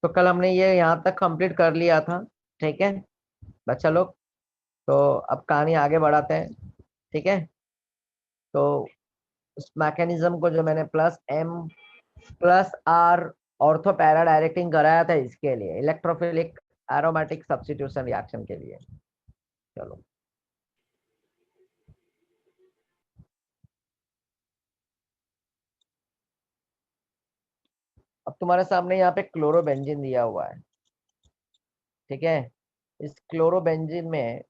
तो कल हमने ये यहाँ तक कंप्लीट कर लिया था। ठीक है बच्चा लोग, तो अब कहानी आगे बढ़ाते हैं। ठीक है, तो उस मैकेनिज्म को जो मैंने plus M plus R ortho para directing कराया था, इसके लिए इलेक्ट्रोफिलिक एरोमेटिक सब्स्टिट्यूशन रिएक्शन के लिए। चलो, अब तुम्हारे सामने यहाँ पे क्लोरोबेंजीन दिया हुआ है। ठीक है, इस क्लोरोबेंजीन में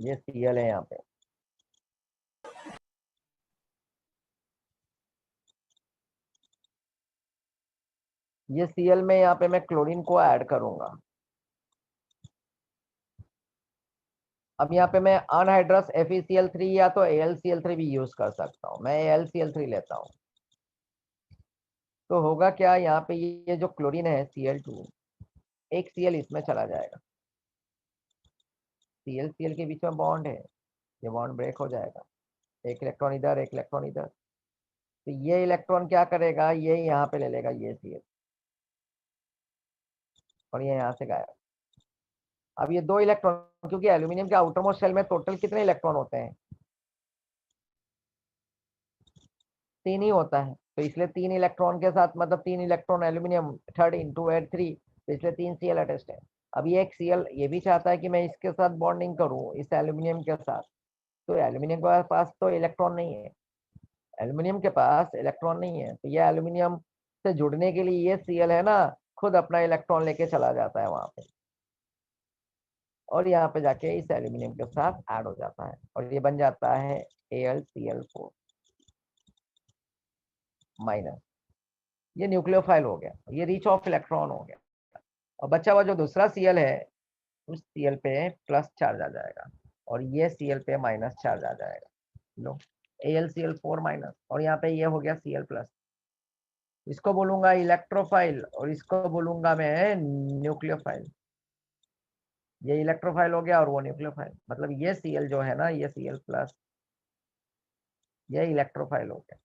ये Cl है यहाँ पे। ये Cl में यहाँ पे मैं क्लोरीन को ऐड करूंगा। अब यहाँ पे मैं अनहाइड्रस FeCl3 या तो AlCl3 भी यूज कर सकता हूँ। मैं AlCl3 लेता हूँ। तो होगा क्या, यहाँ पे ये जो क्लोरीन है Cl2, एक Cl इसमें चला जाएगा। Cl के बीच में बॉन्ड है, ये बॉन्ड ब्रेक हो जाएगा। एक इलेक्ट्रॉन इधर, एक इलेक्ट्रॉन इधर। तो ये इलेक्ट्रॉन क्या करेगा, ये यहाँ पे ले लेगा ये Cl, और ये यहाँ से गायब। अब ये दो इलेक्ट्रॉन, क्योंकि एल्यूमिनियम के आउटर मोस्ट शेल में टोटल कितने इलेक्ट्रॉन होते हैं, 3 ही होता है। तो इसलिए 3 इलेक्ट्रॉन के साथ, मतलब 3 electron aluminium, third into eight 3, तो इसलिए 3 Cl अटेस्ट है। अब ये एक Cl ये भी चाहता है कि मैं इसके साथ बॉन्डिंग करूं, इस एल्यूमिनियम के साथ। तो एल्यूमिनियम के पास तो इलेक्ट्रॉन नहीं है, एल्यूमिनियम के पास इलेक्ट्रॉन नहीं है। तो ये एल्यूमिनियम से जुड़ने के लिए ये Cl है ना, खुद अपना इलेक्ट्रॉन लेके चला जाता है वहां पे, और यहाँ पे जाके इस एल्यूमिनियम के साथ ऐड हो जाता है, और ये बन जाता है AlCl4 माइनस। ये न्यूक्लियोफाइल हो गया, ये रिच ऑफ इलेक्ट्रॉन हो गया। और बचा हुआ जो दूसरा Cl है, उस Cl पे प्लस चार्ज आ जाएगा, और ये Cl पे माइनस चार्ज आ जाएगा। लो, AlCl4 माइनस, और यहाँ पे ये हो गया Cl प्लस। इसको बोलूंगा इलेक्ट्रोफाइल, और इसको बोलूंगा मैं न्यूक्लियोफाइल। ये इलेक्ट्रोफाइल हो गया और वो न्यूक्लियोफाइल। मतलब ये Cl जो है ना, ये Cl प्लस, ये इलेक्ट्रोफाइल हो गया,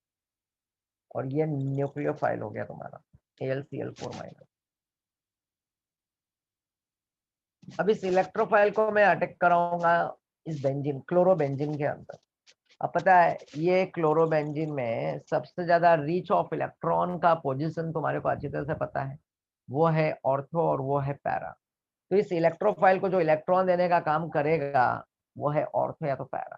और ये न्यूक्लियोफाइल हो गया तुम्हारा AlCl4 माइनस। अब इस इलेक्ट्रोफाइल को मैं अटैक कराऊंगा इस बेंजीन, क्लोरोबेंजीन के अंदर। अब पता है, ये क्लोरोबेंजीन में सबसे ज्यादा रीच ऑफ इलेक्ट्रॉन का पोजीशन तुम्हारे को अच्छी तरह से पता है, वो है ऑर्थो और वो है पैरा। तो इस इलेक्ट्रोफाइल को जो इलेक्ट्रॉन देने का काम करेगा, वो है ऑर्थो या तो पैरा।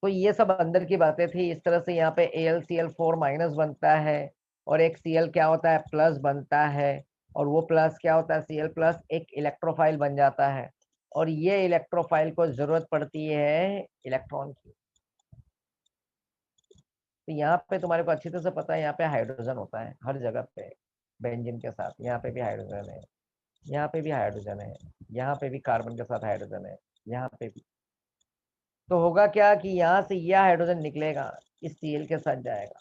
तो ये सब अंदर की बातें थी। इस तरह से यहाँ पे AlCl4 माइनस बनता है, और एक Cl क्या होता है, प्लस बनता है, और वो प्लस क्या होता है, Cl प्लस एक इलेक्ट्रोफाइल बन जाता है। और ये इलेक्ट्रोफाइल को जरूरत पड़ती है इलेक्ट्रॉन की। तो यहाँ पे तुम्हारे को अच्छी तरह से पता है, यहाँ पे हाइड्रोजन होता है हर जगह पे बेंजीन के साथ। यहाँ पे भी हाइड्रोजन है, यहाँ पे भी हाइड्रोजन है, यहाँ पे भी कार्बन के साथ हाइड्रोजन है, यहाँ पे भी। तो होगा क्या कि यहाँ से यह हाइड्रोजन निकलेगा, इस Cl के साथ जाएगा,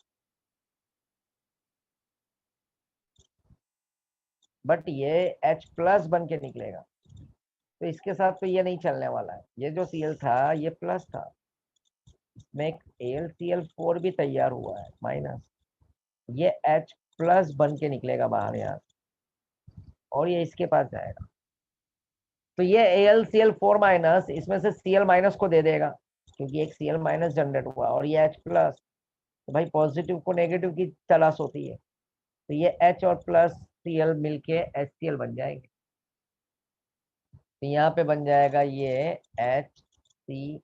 बट ये H प्लस बन के निकलेगा। तो इसके साथ तो ये नहीं चलने वाला है। ये जो Cl था ये प्लस था, इसमें एक AlCl4 भी तैयार हुआ है माइनस। ये H प्लस बन के निकलेगा बाहर यहाँ, और ये इसके पास जाएगा। तो ये AlCl4 माइनस इसमें से Cl माइनस को दे देगा, क्योंकि एक Cl माइनस जनरेट हुआ, और ये H प्लस। तो भाई पॉजिटिव को नेगेटिव की तलाश होती है, तो ये H और प्लस Cl मिलके HCl बन जाएंगे। तो यहाँ पे बन जाएगा ये HCl,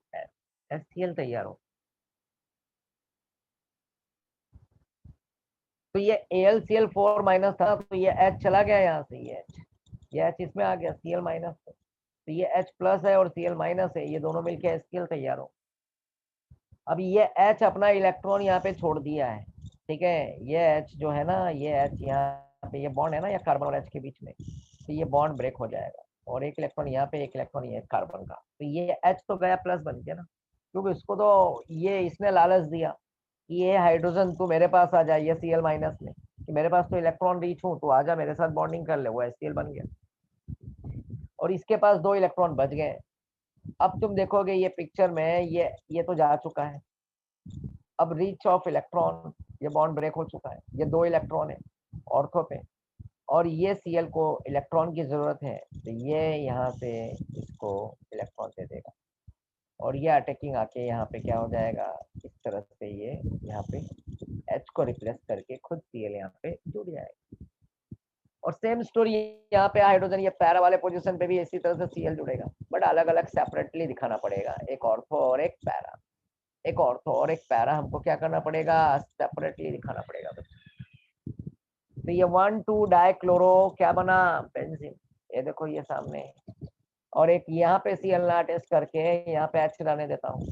HCl तैयार हो। तो ये AlCl4 माइनस था, तो ये H चला गया यहाँ से, ये H इसमें आ गया Cl माइनस। तो ये H प्लस है और Cl माइनस है, ये दोनों मिलके HCl तैयार हो। अब ये H अपना इलेक्ट्रॉन यहाँ पे छोड़ दिया है। ठीक है, ये H जो है ना, ये H यहाँ पे, ये बॉन्ड है ना, या कार्बन और H के बीच में, तो ये बॉन्ड ब्रेक हो जाएगा, और एक इलेक्ट्रॉन यहाँ पे, एक इलेक्ट्रॉन ये कार्बन का। तो ये H तो गया प्लस बन गया ना, क्योंकि इसको तो ये इसने लालच दिया कि ये हाइड्रोजन तू मेरे पास आ जा, ये Cl माइनस में, कि मेरे पास तो इलेक्ट्रॉन रीच हूँ, तो आजा मेरे साथ बॉन्डिंग कर ले, वो HCl बन गया, और इसके पास 2 इलेक्ट्रॉन बच गए। अब तुम देखोगे ये पिक्चर में, ये तो जा चुका है, अब रीच ऑफ इलेक्ट्रॉन, ये बॉन्ड ब्रेक हो चुका है, ये 2 इलेक्ट्रॉन है ऑर्थो पे, और ये Cl को इलेक्ट्रॉन की जरूरत है, तो ये यहाँ से इसको इलेक्ट्रॉन दे देगा, और ये अटैकिंग आके यहाँ पे क्या हो जाएगा, इस तरह से ये यहाँ पे H को रिप्लेस करके खुद Cl यहाँ पे जुड़ जाएगा। और सेम स्टोरी यहाँ पे हाइड्रोजन ये पैरा वाले पोजीशन पे भी इसी तरह से Cl जुड़ेगा, बट अलग अलग सेपरेटली दिखाना पड़ेगा, एक ऑर्थो और एक पैरा, एक ऑर्थो और एक पैरा हमको क्या करना पड़ेगा, सेपरेटली दिखाना पड़ेगा। तो ये 1,2 डाइक्लोरो क्या बना, बेंजीन, ये देखो ये सामने, और एक यहाँ पे Cl ना टेस्ट करके यहाँ पे H रहने देता हूँ,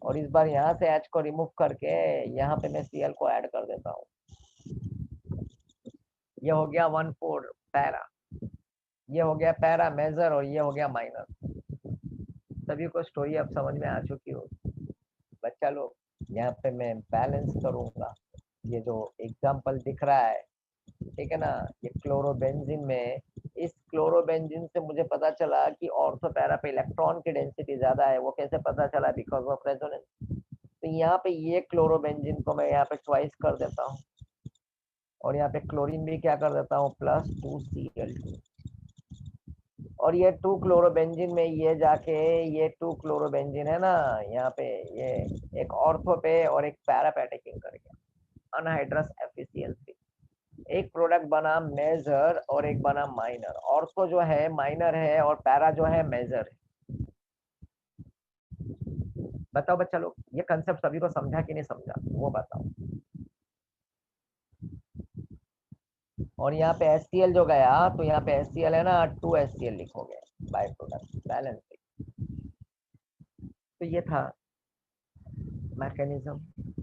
और इस बार यहाँ से H को रिमूव करके यहाँ पे मैं Cl को ऐड कर देता हूँ। ये हो गया 1,4 पैरा, ये हो गया पैरा मेजर, और ये हो गया माइनर। सभी को स्टोरी अब समझ में आ चुकी हो बच्चा लोग। यहाँ पे मैं बैलेंस करूंगा, ये जो एग्जाम्पल दिख रहा है, ठीक है ना, ये क्लोरोबेंजीन में, इस क्लोरोबेंजीन से मुझे पता चला कि ऑर्थो पैरा पे इलेक्ट्रॉन की डेंसिटी ज्यादा है। वो कैसे पता चला, बिकॉज ऑफ रेजोनेंस। तो यहाँ पे ये क्लोरोबेंजीन को मैं यहाँ पे चॉइस कर देता हूँ, और यहाँ पे क्लोरीन भी क्या कर देता हूँ, +2Cl2, और ये 2 क्लोरोबेंजीन में ये जाके, ये 2 क्लोरोबेंजीन है ना यहाँ पे, ये एक ऑर्थो पे और एक पैरा पे अटैकिंग कर गया, अनहाइड्रस FeCl3। एक प्रोडक्ट बना मेजर और एक बना माइनर। ऑर्थो जो है माइनर है और पैरा जो है मेजर है। बताओ बच्चा लोग, ये कंसेप्ट सभी को समझा कि नहीं समझा, वो बताओ। और यहाँ पे HCl जो गया, तो यहाँ पे HCl है ना, 2HCl लिखोगे बाय प्रोडक्ट बैलेंस। तो ये था मैकेनिज्म,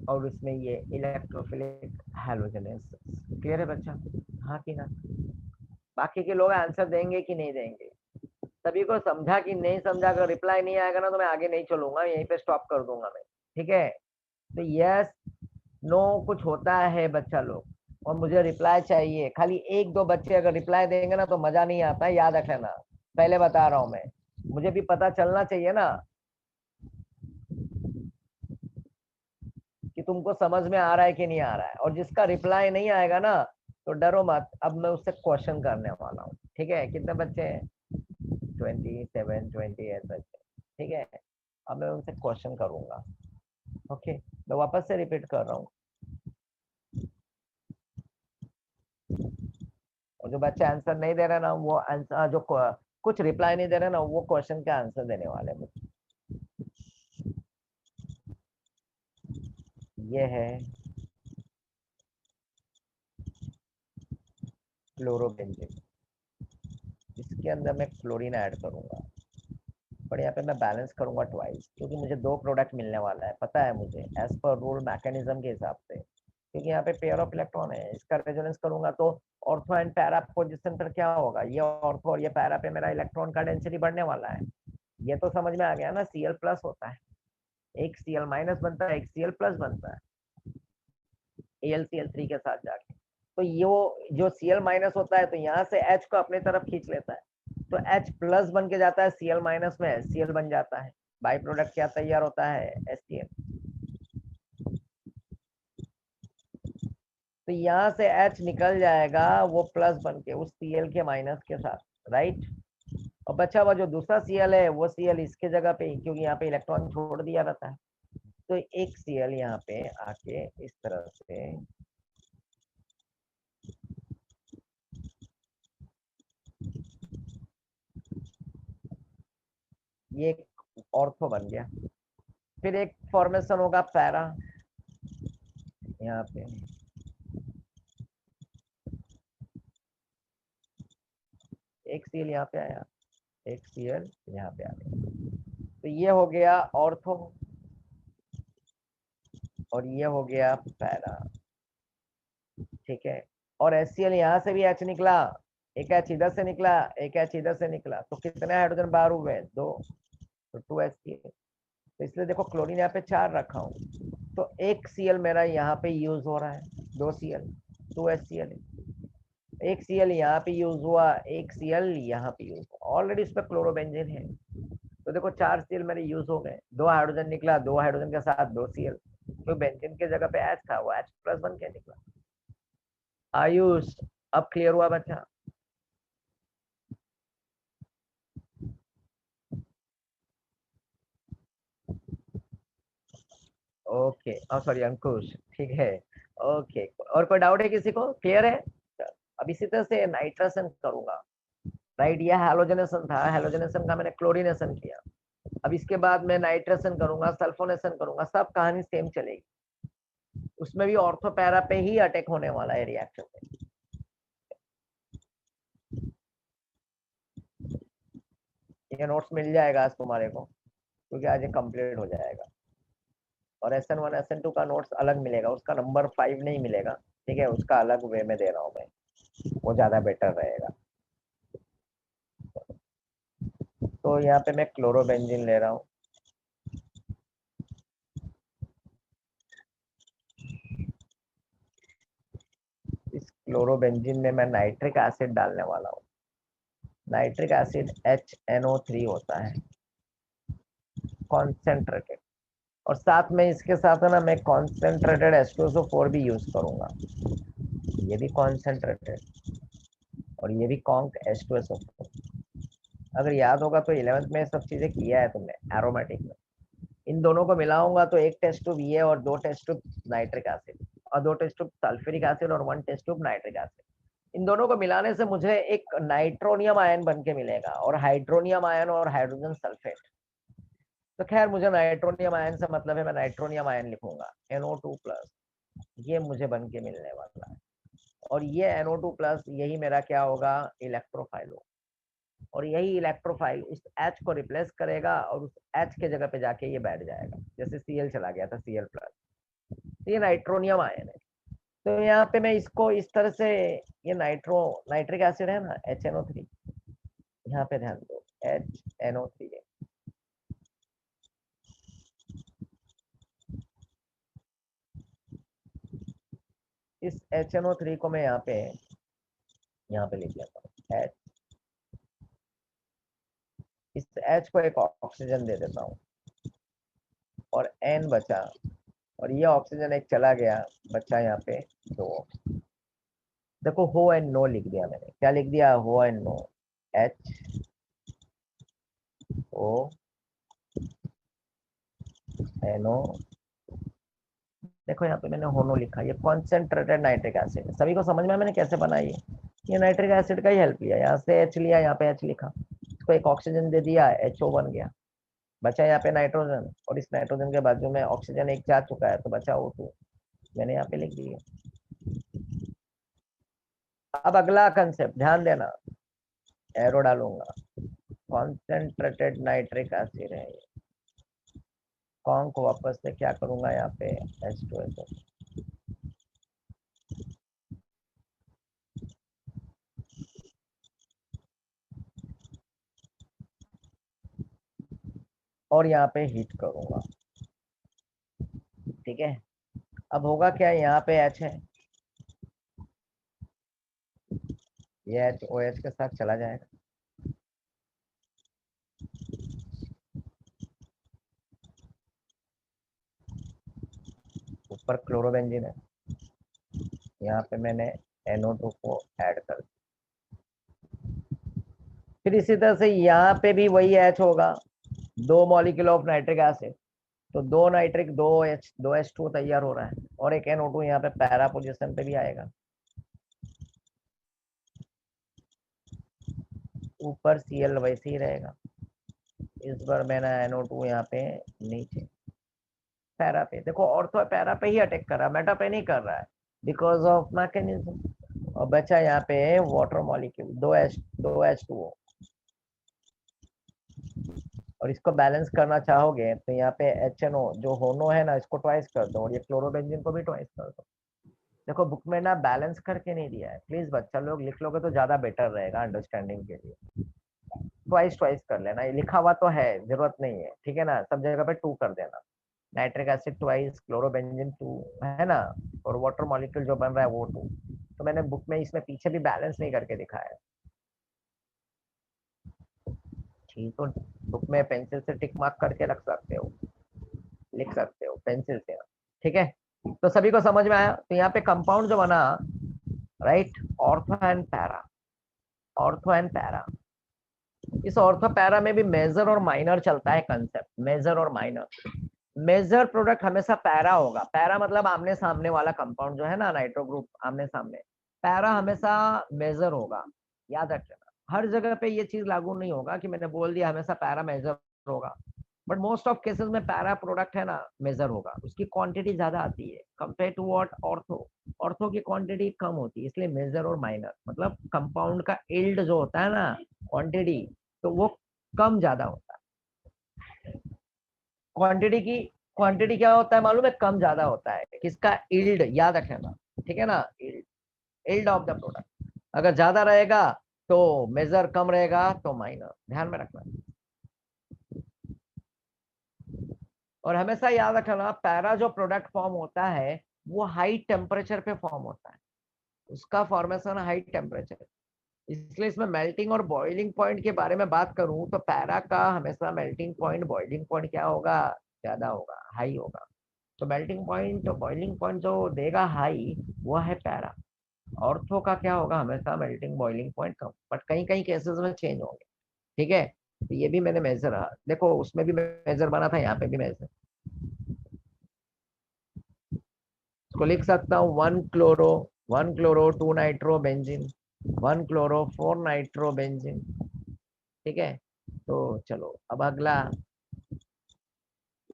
और उसमें ये इलेक्ट्रोफिलिक हैलोजेनेसिस। क्लियर है बच्चा, हाँ कि ना? बाकी के लोग आंसर देंगे कि नहीं देंगे, सभी को समझा कि नहीं समझा? अगर रिप्लाई नहीं आएगा ना तो मैं आगे नहीं चलूंगा, यहीं पे स्टॉप कर दूंगा मैं, ठीक है? तो यस नो कुछ होता है बच्चा लोग, और मुझे रिप्लाई चाहिए। खाली 1-2 बच्चे अगर रिप्लाई देंगे ना तो मजा नहीं आता है, याद रख लेना, पहले बता रहा हूं मैं, मुझे भी पता चलना चाहिए ना कि तुमको समझ में आ रहा है कि नहीं आ रहा है। और जिसका रिप्लाई नहीं आएगा ना तो डरो मत, अब मैं उससे क्वेश्चन करने वाला हूँ, ठीक है? कितने बच्चे हैं? 27, 28 बच्चे, ठीक है? अब मैं उनसे क्वेश्चन करूंगा, ओके? मैं वापस से रिपीट कर रहा हूँ, और जो बच्चे आंसर नहीं दे रहे ना, वो आंसर, जो कुछ रिप्लाई नहीं दे रहे ना, वो क्वेश्चन का आंसर देने वाले मुझे। ये है क्लोरोबेंजीन, इसके अंदर मैं क्लोरीन ऐड करूंगा, पर यहाँ पे मैं बैलेंस करूंगा ट्वाइस, क्योंकि मुझे 2 प्रोडक्ट मिलने वाला है, पता है मुझे, एज पर रूल मैकेनिज्म के हिसाब से, क्योंकि यहाँ पे पेयर ऑफ इलेक्ट्रॉन है। इसका रेजोनेंस करूंगा तो ऑर्थो एंड पैरा पोजिशन पर क्या होगा, ये ऑर्थो और ये पैरा पे मेरा इलेक्ट्रॉन का डेंसिटी बढ़ने वाला है। ये तो समझ में आ गया ना, Cl+ होता है, एक Cl- बनता है, एक Cl+ बनता है AlCl3 के साथ जाके। तो ये जो Cl- होता है तो यहाँ से H को अपनी तरफ खींच लेता है, तो H+ बन के जाता है Cl- में, Cl बन जाता है, बाई प्रोडक्ट क्या तैयार होता है, HCl। तो यहाँ से H निकल जाएगा वो प्लस बन के उस Cl के माइनस के साथ, राइट? और बचा हुआ जो दूसरा Cl है वो Cl इसके जगह पे, क्योंकि यहाँ पे इलेक्ट्रॉन छोड़ दिया रहता है, तो एक Cl यहाँ पे आके इस तरह से ये एक ऑर्थो बन गया। फिर एक फॉर्मेशन होगा पैरा, यहाँ पे एक Cl यहाँ पे आया, एक Cl यहाँ पे आ गया, तो ये हो गया ऑर्थो, और ये हो गया पैरा, ठीक है? और HCl यहाँ से भी H निकला, एक H इधर से निकला, एक H इधर से निकला, तो कितने हाइड्रोजन बाहर हुए, 2, तो 2HCl। तो इसलिए देखो क्लोरीन यहाँ पे 4 रखा हूँ, तो एक Cl मेरा यहाँ पे यूज हो रहा है, 2 Cl, 2HCl, एक Cl यहाँ पे यूज हुआ, एक Cl यहाँ पे यूज हुआ, ऑलरेडी इस पर क्लोरोबेंजीन है, तो देखो 4 Cl मेरे यूज हो गए, 2 हाइड्रोजन निकला, 2 हाइड्रोजन के साथ 2 Cl, तो बेंजीन के जगह पे H था, वो H+ बन के निकला। आयुष, अब क्लियर हुआ बच्चा? ओके, सॉरी अंकुश, ठीक है। ओके, और कोई डाउट है किसी को? क्लियर है? अब इसी तरह से नाइट्रेशन करूंगा, राइट? ये हैलोजनेशन था, हैलोजनेशन का मैंने क्लोरीनेशन किया। अब इसके बाद मैं नाइट्रेशन करूंगा, सल्फोनेशन करूंगा, सब कहानी सेम चलेगी। उसमें भी ऑर्थो पैरा पे ही अटैक होने वाला है रिएक्शन में। ये नोट्स मिल जाएगा आज तुम्हारे को, क्योंकि आज ये कंप्लीट हो जाएगा। और SN1 SN2 का नोट्स अलग मिलेगा, उसका नंबर 5 नहीं मिलेगा, ठीक है? उसका अलग वे में दे रहा हूँ मैं, वो ज्यादा बेटर रहेगा। तो यहाँ पे मैं क्लोरोबेंजीन ले रहा हूँ। इस क्लोरोबेंजीन में मैं नाइट्रिक एसिड डालने वाला हूँ। नाइट्रिक एसिड HNO3 होता है, कॉन्सेंट्रेटेड। और साथ में इसके साथ है ना, मैं कॉन्सेंट्रेटेड H2SO4 भी यूज करूंगा। ये भी कॉन्सेंट्रेटेड और ये भी कॉन्क H2SO4। अगर याद होगा तो 11th में सब चीजें किया है तुमने एरोमेटिक में। इन दोनों को मिलाऊंगा तो एक टेस्ट ट्यूब ये और 2 टेस्ट ट्यूब नाइट्रिक एसिड, और 2 टेस्ट ट्यूब सल्फ्यूरिक एसिड और 1 टेस्ट ट्यूब नाइट्रिक एसिड। इन दोनों को मिलाने से मुझे एक नाइट्रोनियम आयन बन के मिलेगा, और हाइड्रोनियम आयन और हाइड्रोजन सल्फेट। तो खैर मुझे नाइट्रोनियम आयन से मतलब है, मैं नाइट्रोनियम आयन लिखूंगा NO2+। ये मुझे बन के मिलने वाला है, और ये NO2+, यही मेरा क्या होगा? इलेक्ट्रोफाइल हो। और यही इलेक्ट्रोफाइल उस H को रिप्लेस करेगा, और उस H के जगह पे जाके ये बैठ जाएगा, जैसे Cl चला गया था Cl+। ये नाइट्रोनियम आयन है। तो यहाँ पे मैं इसको इस तरह से, ये नाइट्रिक एसिड है ना, HNO3, यहाँ पे ध्यान दो, HNO3 है। इस HNO3 को मैं यहाँ पे लिख लेता हूँ H। इस H को एक ऑक्सीजन दे देता हूँ, और N बचा, और ये ऑक्सीजन एक चला गया, बचा यहाँ पे 2। देखो हो एंड नो लिख दिया मैंने। क्या लिख दिया? हो एंड नो, HONO। देखो यहाँ पे मैंने होनो लिखा, ये कॉन्सेंट्रेटेड नाइट्रिक एसिड है। सभी को समझ में मैंने कैसे बनाई है? ये नाइट्रिक एसिड का ही हेल्प लिया, यहाँ से H लिया, यहाँ पे H लिखा, इसको एक ऑक्सीजन दे दिया, HO बन गया। बचा यहाँ पे नाइट्रोजन, और इस नाइट्रोजन के बाजू में ऑक्सीजन एक जा चुका है, तो बचा O2, मैंने यहाँ पे लिख दिया। अब अगला कंसेप्ट ध्यान देना, एरो डालूंगा, कॉन्सेंट्रेटेड नाइट्रिक एसिड है ये। कॉन को वापस से क्या करूंगा, यहाँ पे H2SO। और यहाँ पे हीट करूंगा, ठीक है? अब होगा क्या, यहाँ पे H है, ये H OH के साथ चला जाएगा। ऊपर क्लोरोबेंजीन है, यहाँ पे मैंने NO2 को ऐड कर दिया। फिर इसी तरह से यहाँ पे भी वही H होगा, 2 मॉलिक्यूल ऑफ नाइट्रिक एसिड, तो 2 नाइट्रिक 2H2 तैयार हो रहा है, और एक NO2 यहाँ पे पैरा पोजिशन पे भी आएगा। ऊपर Cl वैसे ही रहेगा, इस बार मैंने NO2 यहाँ पे नीचे पैरा पे। देखो ऑर्थो पैरा पे ही अटैक कर रहा है, मेटा पे नहीं कर रहा है, बिकॉज ऑफ मैकेनिज्म। और बचा यहाँ पे वाटर मॉलिक्यूल 2H2O। और इसको बैलेंस करना चाहोगे तो यहाँ पे HNO जो होनो है ना, इसको ट्वाइस कर दो, और ये क्लोरोबेंजीन को भी ट्वाइस कर दो। देखो बुक में ना बैलेंस करके नहीं दिया है, प्लीज बच्चा लोग लिख लोगे तो ज्यादा बेटर रहेगा अंडरस्टैंडिंग के लिए। ट्वाइस ट्वाइस कर लेना, ये लिखा हुआ तो है, जरूरत नहीं है, ठीक है ना? सब जगह पे 2 कर देना। नाइट्रिक एसिड ट्वाइस, क्लोरोबेंजीन 2, है ना? और वाटर मॉलिक्यूल जो बन रहा है वो 2। तो मैंने बुक में इसमें पीछे भी बैलेंस नहीं करके दिखाया है, ठीक? तो बुक में पेंसिल से टिक मार्क करके रख सकते हो, लिख सकते हो पेंसिल से। ठीक है, तो सभी को समझ में आया। तो यहाँ पे कंपाउंड जो बना, right, ortho and para, ortho and para. इस ऑर्थो पैरा में भी मेजर और माइनर चलता है कंसेप्ट, मेजर और माइनर। मेजर प्रोडक्ट हमेशा पैरा होगा, पैरा मतलब आमने सामने वाला कंपाउंड जो है ना, नाइट्रो ग्रुप आमने सामने, पैरा हमेशा मेजर होगा, याद रखना। हर जगह पे ये चीज लागू नहीं होगा कि मैंने बोल दिया हमेशा पैरा मेजर होगा, बट मोस्ट ऑफ केसेस में पैरा प्रोडक्ट है ना मेजर होगा, उसकी क्वांटिटी ज्यादा आती है compare to what ortho. Ortho की क्वांटिटी कम होती है, इसलिए मेजर और माइनर मतलब कंपाउंड का इल्ड जो होता है ना, क्वांटिटी, तो वो कम ज्यादा होता है। क्वांटिटी की, क्वांटिटी क्या होता है मालूम है, कम ज्यादा होता है किसका, इल्ड, याद रखना, ठीक है ना, yield, yield of the product. अगर ज्यादा रहेगा तो मेजर, कम रहेगा तो माइनर, ध्यान में रखना। और हमेशा याद रखना, पैरा जो प्रोडक्ट फॉर्म होता है वो हाई टेम्परेचर पे फॉर्म होता है, उसका फॉर्मेशन हाई टेम्परेचर। इसलिए इसमें मेल्टिंग और बॉइलिंग पॉइंट के बारे में बात करूं तो पैरा का हमेशा मेल्टिंग पॉइंट, बॉइलिंग पॉइंट क्या होगा, ज्यादा होगा, हाई होगा। तो मेल्टिंग पॉइंट तो बॉइलिंग पॉइंट जो देगा हाई, वो है पैरा। ऑर्थो का क्या होगा, हमेशा melting boiling point come, but कहीं कहीं केसेस में चेंज होंगे। ठीक है, तो ये भी मैंने मेजर रहा, देखो उसमें भी मेजर बना था, यहाँ पे भी मेजर। इसको लिख सकता हूँ, 1 chloro, 1 chloro 2 nitro benzene, 1 chloro 4 nitro benzene. ठीक है, तो चलो अब अगला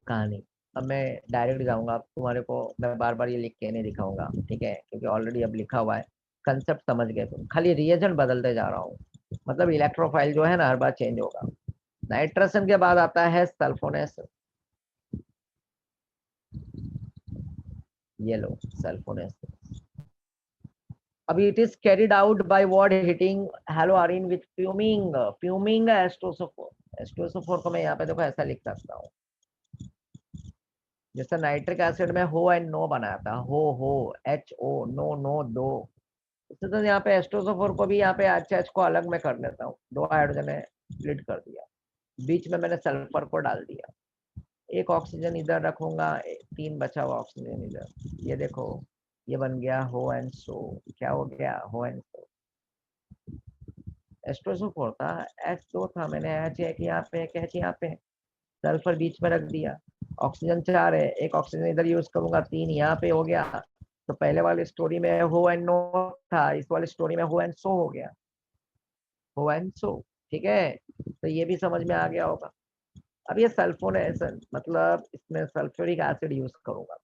कहानी। अब मैं डायरेक्ट जाऊंगा, अब तुम्हारे को मैं बार बार ये लिख के नहीं दिखाऊंगा, ठीक है, क्योंकि ऑलरेडी अब लिखा हुआ है, कंसेप्ट समझ गए तुम, खाली रिएजेंट बदलते जा रहा हूँ, मतलब इलेक्ट्रोफाइल जो है ना हर बार चेंज होगा। नाइट्रोजन के बाद आता है सल्फोनेस, ये लो सल्फोनेस। अभी it is carried out by what, heating haloarene with fuming, fuming एस्टोसोफोर। एस्टोसोफोर को मैं यहाँ पे देखो ऐसा लिख सकता हूँ, जैसे नाइट्रिक एसिड में हो एंड नो बनाया था, हो एच ओ, नो नो दो, इसी तरह यहाँ पे एस्टोसोफोर को भी यहाँ पे एच एच को अलग में कर लेता हूँ, दो हाइड्रोजन है, स्प्लिट कर दिया, बीच में मैंने सल्फर को डाल दिया, एक ऑक्सीजन इधर रखूंगा, 3 बचा हुआ ऑक्सीजन इधर, ये देखो ये बन गया हो एंड सो, क्या हो गया, हो एंड सो। एस्ट्रोसोफोर था, एच दो था, मैंने एच एक यहाँ पे, एक एच यहाँ पे, सल्फर बीच में रख दिया, ऑक्सीजन 4 है, एक ऑक्सीजन इधर यूज करूंगा, 3 यहाँ पे हो गया। तो पहले वाली स्टोरी में हो एंड नो था, इस वाली स्टोरी में हो एंड सो हो गया, हो एंड सो। ठीक है, तो ये भी समझ में आ गया होगा। अब ये सल्फोनेशन मतलब इसमें सल्फ्यूरिक एसिड यूज करूंगा,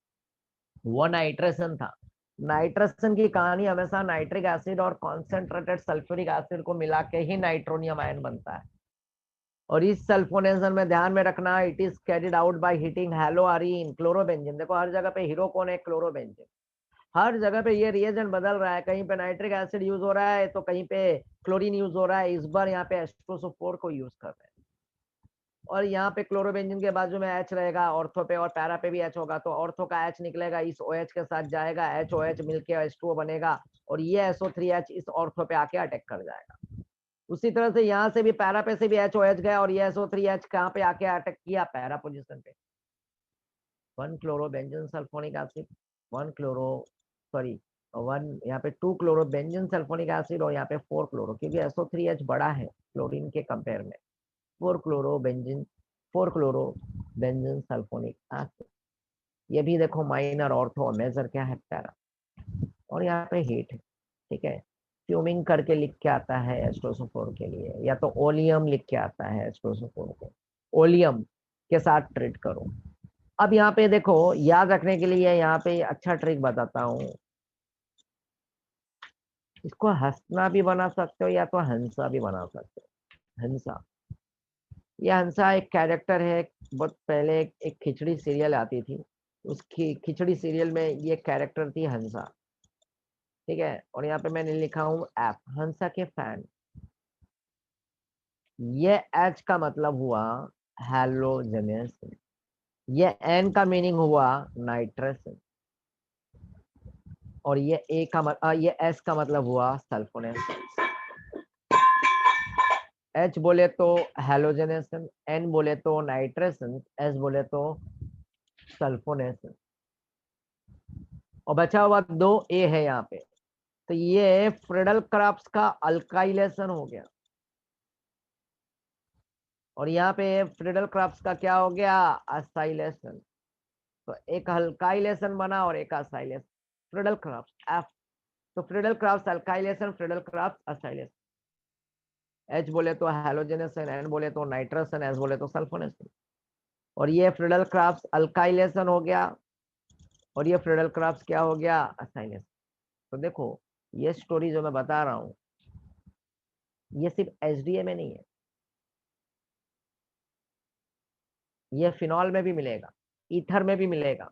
वो नाइट्रेशन था। नाइट्रेशन की कहानी हमेशा नाइट्रिक एसिड और कॉन्सेंट्रेटेड सल्फ्यूरिक एसिड को मिला के ही नाइट्रोनियम आयन बनता है। और इस सल्फोनेशन में ध्यान में रखना, it is carried out by heating haloarene chlorobenzene. देखो हर जगह पे हीरो कौन है, क्लोरोबेंजीन। हर जगह पे ये रिएजेंट बदल रहा है, कहीं पे नाइट्रिक एसिड यूज हो रहा है तो कहीं पे क्लोरीन यूज हो रहा है, इस बार यहाँ पे एस्ट्रोसोफोर को यूज कर रहे हैं। और यहाँ पे क्लोरोबेंजीन के बाजू में एच रहेगा ऑर्थो पे, और पैरा पे भी एच होगा, तो ऑर्थो का एच निकलेगा, इस ओ एच के साथ जाएगा, एच ओ एच मिलके H2O बनेगा, और ये SO3H इस ऑर्थो पे आके अटैक कर जाएगा। उसी तरह से यहाँ से भी पैरा पे से भी एच ओ एच गया, और ये SO3H कहाँ पे आके अटैक किया, पैरा पोजिशन पे। 1 chlorobenzene sulphonic acid, 1 chloro, sorry, 1 यहाँ पे 2 क्लोरोबेंजीन सल्फोनिक एसिड, और यहाँ पे 4 क्लोरो, क्योंकि SO3H बड़ा है क्लोरीन के कंपेयर में। 4 क्लोरोबेंजीन, 4 क्लोरोबेंजीन सल्फोनिक एसिड। ये भी देखो माइनर, ऑर्थो, मेजर क्या है, पैरा। और यहाँ पे हीट है, ठीक है, फ्यूमिंग करके लिख के आता है एस्ट्रोसोफोर के लिए, या तो ओलियम लिख के आता है एस्ट्रोसोफोर को, ओलियम के साथ ट्रीट करो। अब यहाँ पे देखो याद रखने के लिए यहाँ पे अच्छा ट्रिक बताता हूँ, इसको हंसना भी बना सकते हो या तो हंसा भी बना सकते हो, हंसा। ये हंसा एक कैरेक्टर है, बहुत पहले एक खिचड़ी सीरियल आती थी, उस खिचड़ी सीरियल में ये कैरेक्टर थी हंसा। ठीक है, और यहाँ पे मैंने लिखा हूँ एफ, हंसा के फैन। ये एच का मतलब हुआ हेलोजेनस, ये एन का मीनिंग हुआ नाइट्रस, और ये ए का ये एस का मतलब हुआ सल्फोनेस। एच बोले तो, एन बोले तो नाइट्रेशन, एस बोले तो सल्फोनेशन। और बचा हुआ 2A है यहाँ पे। तो ये फ्रिडल क्राफ्स का अल्काइलेशन हो गया, और यहाँ पे फ्रिडल क्राफ्स का क्या हो गया, असाइलेशन। तो एक अल्काइलेशन बना और एक असाइलेशन, फ्रिडल क्राफ्स एफ। तो Friedel Crafts alkylation, Friedel Crafts acylation. H बोले तो हैलोजेनेशन, एन बोले तो नाइट्रसन, एस बोले तो सल्फोनेशन। और ये फ्रिडल क्राफ्स अल्काइलेशन हो गया, और ये फ्रिडल क्राफ्स क्या हो गया, असाइलेशन। तो देखो ये स्टोरी जो मैं बता रहा हूँ, ये सिर्फ एचडीए में नहीं है, ये फिनॉल में भी मिलेगा, ईथर में भी मिलेगा,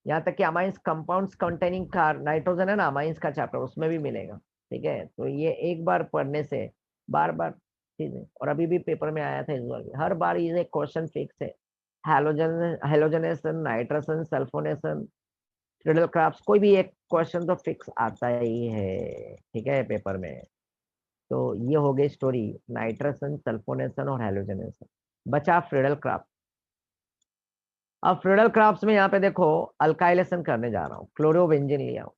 यहाँ तक कि amines compounds containing car nitrogen है ना, अमाइंस का चैप्टर, उसमें भी मिलेगा। ठीक है, तो ये एक बार पढ़ने से बार बार चीजें, और अभी भी पेपर में आया था इस बार भी, हर बार ये क्वेश्चन फिक्स है। Halogen, halogenation, nitrogen, sulphonation, riddle craft, कोई भी एक क्वेश्चन तो फिक्स आता ही है, ठीक है, पेपर में। तो ये हो गई स्टोरी, नाइट्रोजन, सल्फोनेशन और हैलोजनेशन। बचा फ्रिडल क्राफ्ट। अब फ्रिडल क्राफ्ट में यहाँ पे देखो अल्काइलेशन करने जा रहा हूँ, क्लोरोबेंजीन लिया हूँ,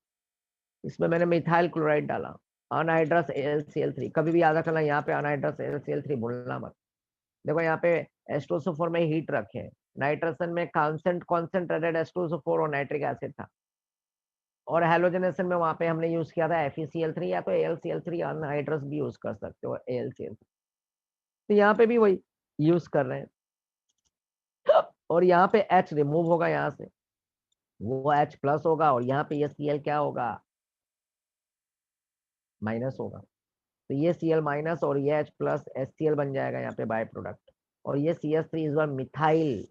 इसमें मैंने मिथाइल क्लोराइड डाला, अनहाइड्रस AlCl3। कभी भी याद रखना यहाँ पे अनहाइड्रस AlCl3 भूलना मत। देखो यहाँ पे H2SO4 में हीट रखे, नाइट्रोजन में कॉन्सेंट्रेटेड H2SO4 और नाइट्रिक एसिड था, और हेलोजनेशन में वहां पे हमने यूज किया था FeCl3 या तो AlCl3 अनहाइड्रस भी यूज कर सकते हो AlCl। तो यहाँ पे भी वही यूज कर रहे हैं, और यहाँ पे H रिमूव होगा यहाँ से, वो H प्लस होगा, और यहाँ पे ये Cl क्या होगा, माइनस होगा। तो ये Cl माइनस और ये H प्लस HCl बन जाएगा यहाँ पे बाय प्रोडक्ट। और ये CH3 इस बार मिथाइल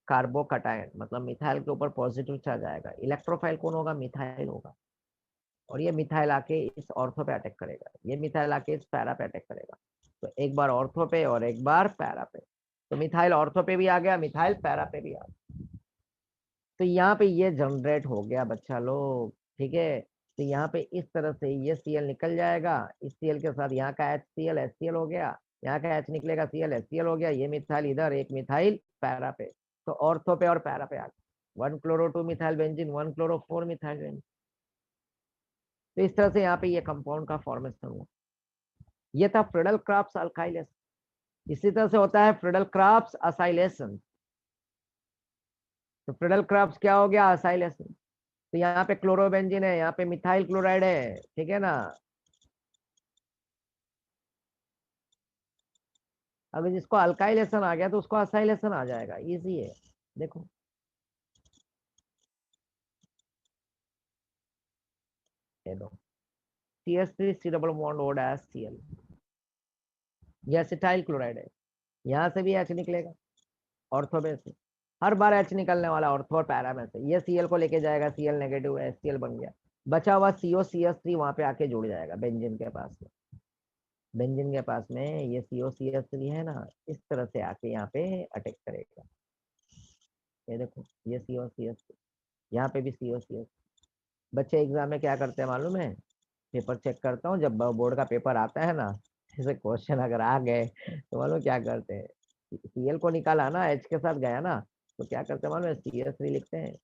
कार्बोकटायन, मतलब मिथाइल के ऊपर पॉजिटिव चार्ज आएगा, इलेक्ट्रोफाइल कौन होगा, मिथाइल होगा। और ये मिथाइल आके इस ऑर्थो पे अटैक करेगा, ये मिथाइल आके इस पैरा पे अटैक करेगा। तो एक बार ऑर्थो पे और एक बार पैरा पे, तो मिथाइल ऑर्थो पे भी आ गया, मिथाइल पैरा पे भी आ गया। तो यहाँ पे ये जनरेट हो गया बच्चा लोग, ठीक है। तो यहाँ पे इस तरह से ये Cl निकल जाएगा, इस Cl के साथ यहाँ का HCl HCl हो गया, यहाँ का H निकलेगा, Cl HCl हो गया, ये मिथाइल इधर, एक मिथाइल पैरा पे। तो ऑर्थो पे और पैरा पे आ गया, 1 chloro 2 methyl benzene, 1 chloro 4 methyl benzene. तो इस तरह से यहाँ पे ये कंपाउंड का फॉर्मेशन हुआ। ये था फ्रिडल क्राफ्ट्स अल्काइलेशन। इसी तरह से होता है फ्रिडल क्राफ्ट्स असाइलेशन। तो फ्रिडल क्राफ्ट्स क्या हो गया, असाइलेशन। तो यहाँ पे क्लोरोबेंजीन है, यहाँ पे मिथाइल क्लोराइड है, ठीक है ना। अगर जिसको अल्काइलेशन आ गया तो उसको असाइलेशन आ जाएगा, इजी है। देखो ये दो CH3 C double bond O dash Cl, ये एसिटाइल क्लोराइड है, यहाँ से भी H निकलेगा ऑर्थो में से, हर बार H निकलने वाला ऑर्थो और पैरा में से। ये Cl को लेके जाएगा, Cl नेगेटिव है, HCl बन गया, बचा हुआ COCH3 वहां पे आके जुड़ जाएगा बेंजीन के पास में। बेंजीन के पास में ये COCH3 है ना, इस तरह से आके यहाँ पे अटैक करेगा। ये देखो ये COCH3, यहाँ पे भी COCH। बच्चे एग्जाम में क्या करते हैं मालूम है, पेपर चेक करता हूँ जब बोर्ड का पेपर आता है ना, जैसे क्वेश्चन अगर आ गए तो मालूम क्या करते हैं, Cl को निकाला ना, H के साथ गया ना, तो क्या करते हैं मालूम है, CH3 लिखते हैं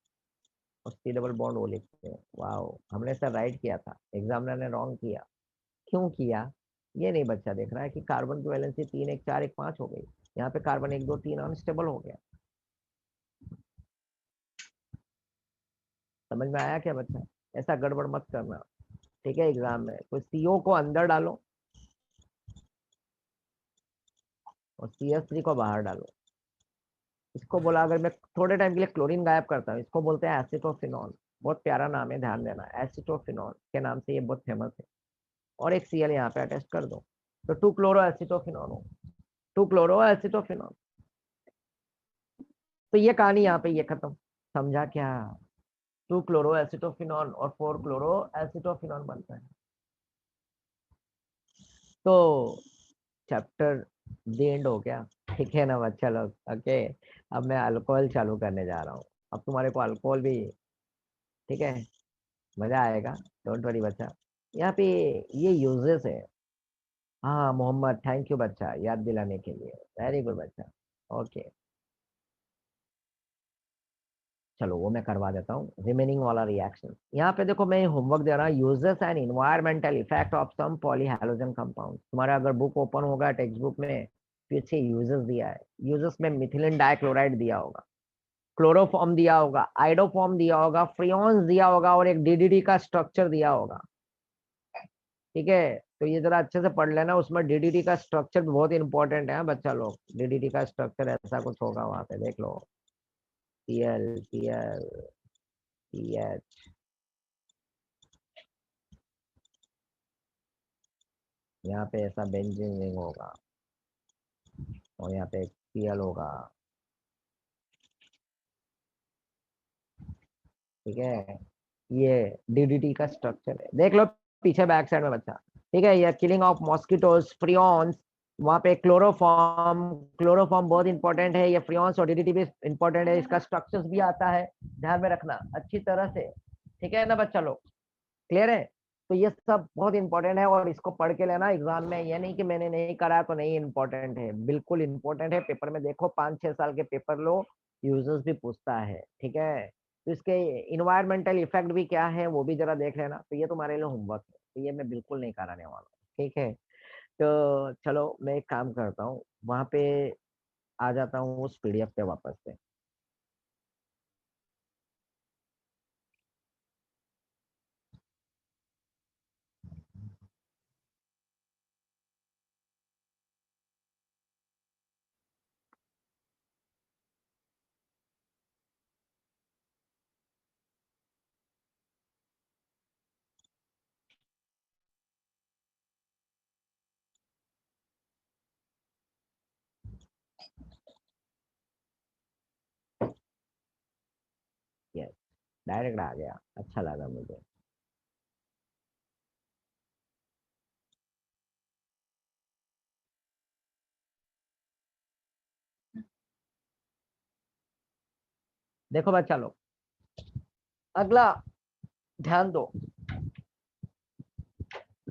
और C डबल बॉन्ड O लिखते हैं। वाओ, हमने सर राइट किया था, एग्जामिनर ने रॉन्ग किया। क्यों किया, ये नहीं बच्चा देख रहा है कि कार्बन की वैलेंसी 3 1 4 1 5 हो गई, यहाँ पे कार्बन 1 2 3 अनस्टेबल हो गया। समझ में आया क्या बच्चा, ऐसा गड़बड़ मत करना, ठीक है। एग्जाम में कोई CO को अंदर डालो और CH3 को बाहर डालो। इसको बोला, अगर मैं थोड़े टाइम के लिए क्लोरीन गायब करता हूँ, इसको बोलते हैं एसिटोफिनॉल। बहुत प्यारा नाम है, ध्यान देना, एसिटोफिनॉल के नाम से ये बहुत फेमस है। और एक Cl यहाँ पे अटैच कर दो, तो 2 क्लोरो एसिटोफिनॉल हो, 2 क्लोरो एसिटोफिनॉल। तो ये कहानी यहाँ पे ये खत्म, समझा क्या। 2 क्लोरो एसिटोफिनॉल और 4 क्लोरो एसिटोफिनॉल बनता है। तो चैप्टर द एंड हो गया, ठीक है ना बच्चा लोग, ओके। अब मैं अल्कोहल चालू करने जा रहा हूँ, अब तुम्हारे को अल्कोहल भी, ठीक है, मजा आएगा, डोंट वरी बच्चा। यहाँ पे ये यूजेस है। हाँ मोहम्मद, थैंक यू बच्चा याद दिलाने के लिए, वेरी गुड बच्चा, ओके। चलो वो मैं करवा देता हूँ रिमेनिंग वाला रिएक्शन। यहाँ पे देखो मैं होमवर्क दे रहा हूँ, uses and environmental effect of some polyhalogen compound. तुम्हारा अगर बुक ओपन होगा टेक्स्ट बुक में, पीछे यूजेस दिया है। यूजेस में मिथिलीन डाइक्लोराइड दिया होगा, क्लोरोफॉर्म दिया होगा, आइडोफॉर्म दिया होगा, फ्रियोन्स दिया होगा, और एक डीडीटी का स्ट्रक्चर दिया होगा। ठीक है, तो ये जरा अच्छे से पढ़ लेना, उसमें डीडीटी का स्ट्रक्चर बहुत इंपॉर्टेंट है बच्चा लोग। डीडीटी का स्ट्रक्चर ऐसा कुछ होगा वहां पे, देख लो। सीएल सीएल सीएच, यहाँ पे ऐसा बेंजीन रिंग होगा, और यहाँ पे सीएल होगा। ठीक है, ये डीडीटी का स्ट्रक्चर है, देख लो पीछे बैक साइड में बच्चा। ठीक है, ये किलिंग ऑफ मॉस्किटोज, फ्रियॉन्स, वहां पे क्लोरोफॉर्म। क्लोरोफॉर्म बहुत इंपॉर्टेंट है, ये फ्रियॉन्स और डीडीटी भी इंपॉर्टेंट है, इसका स्ट्रक्चर्स भी आता है, ध्यान में रखना अच्छी तरह से। ठीक है ना बच्चा लोग, क्लियर है? तो ये सब बहुत इंपॉर्टेंट है, और इसको पढ़ के लेना एग्जाम में। ये नहीं कि मैंने नहीं करा तो नहीं, इंपॉर्टेंट है, बिल्कुल इंपॉर्टेंट है। पेपर में देखो, 5-6 साल के पेपर लो, यूजर्स भी पूछता है। ठीक है, तो इसके इन्वायरमेंटल इफेक्ट भी क्या है वो भी जरा देख लेना। तो ये तुम्हारे लिए होमवर्क है, तो ये मैं बिल्कुल नहीं कराने वाला। ठीक है, तो चलो मैं एक काम करता हूँ, वहां पे आ जाता हूँ उस पीडीएफ पे वापस से। यस, डायरेक्ट आ गया, अच्छा लगा मुझे। देखो बच्चा लोग, अगला ध्यान दो।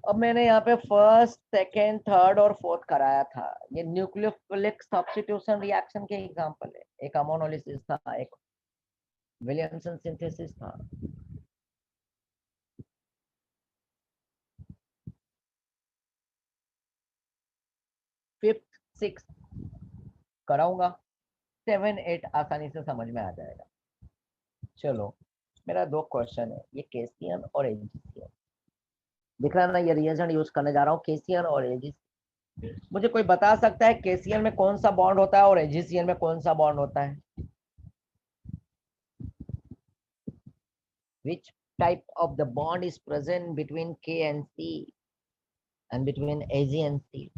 अब मैंने यहाँ पे फर्स्ट, सेकेंड, थर्ड और फोर्थ कराया था। ये न्यूक्लियोफिलिक सब्स्टिट्यूशन रिएक्शन के एग्जांपल है। एक अमोनोलिसिस था, एक विलियमसन सिंथेसिस था। फिफ्थ, सिक्स कराऊंगा, 7, 8 आसानी से समझ में आ जाएगा। चलो, मेरा 2 क्वेश्चन है, ये केसियन और एजिसियन। दिख रहा है ना, ये रिएजेंट यूज करने जा रहा हूँ, केसियन और एजिसियन। मुझे कोई बता सकता है केसियन में कौन सा बॉन्ड होता है और एजिसियन में कौन सा बॉन्ड होता है? Which type of the bond is present between K and C and between AG and C?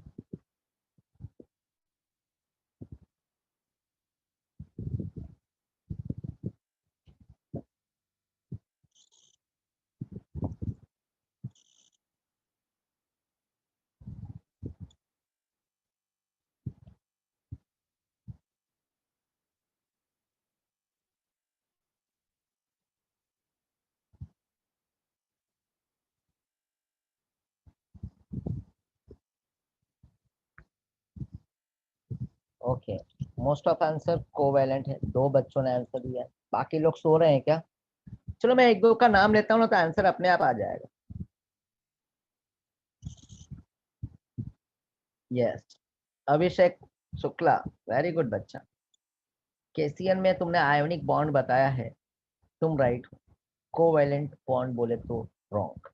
Okay, most of answer covalent है। 2 बच्चों ने आंसर दिया है, बाकी लोग सो रहे हैं क्या? चलो मैं 1-2 का नाम लेता हूँ ना, तो आंसर अपने आप आ जाएगा। यस, अभिषेक शुक्ला, वेरी गुड बच्चा। केसीएन में तुमने आयोनिक बॉन्ड बताया है, तुम राइट हो। कोवेलेंट बॉन्ड बोले तो रॉन्ग।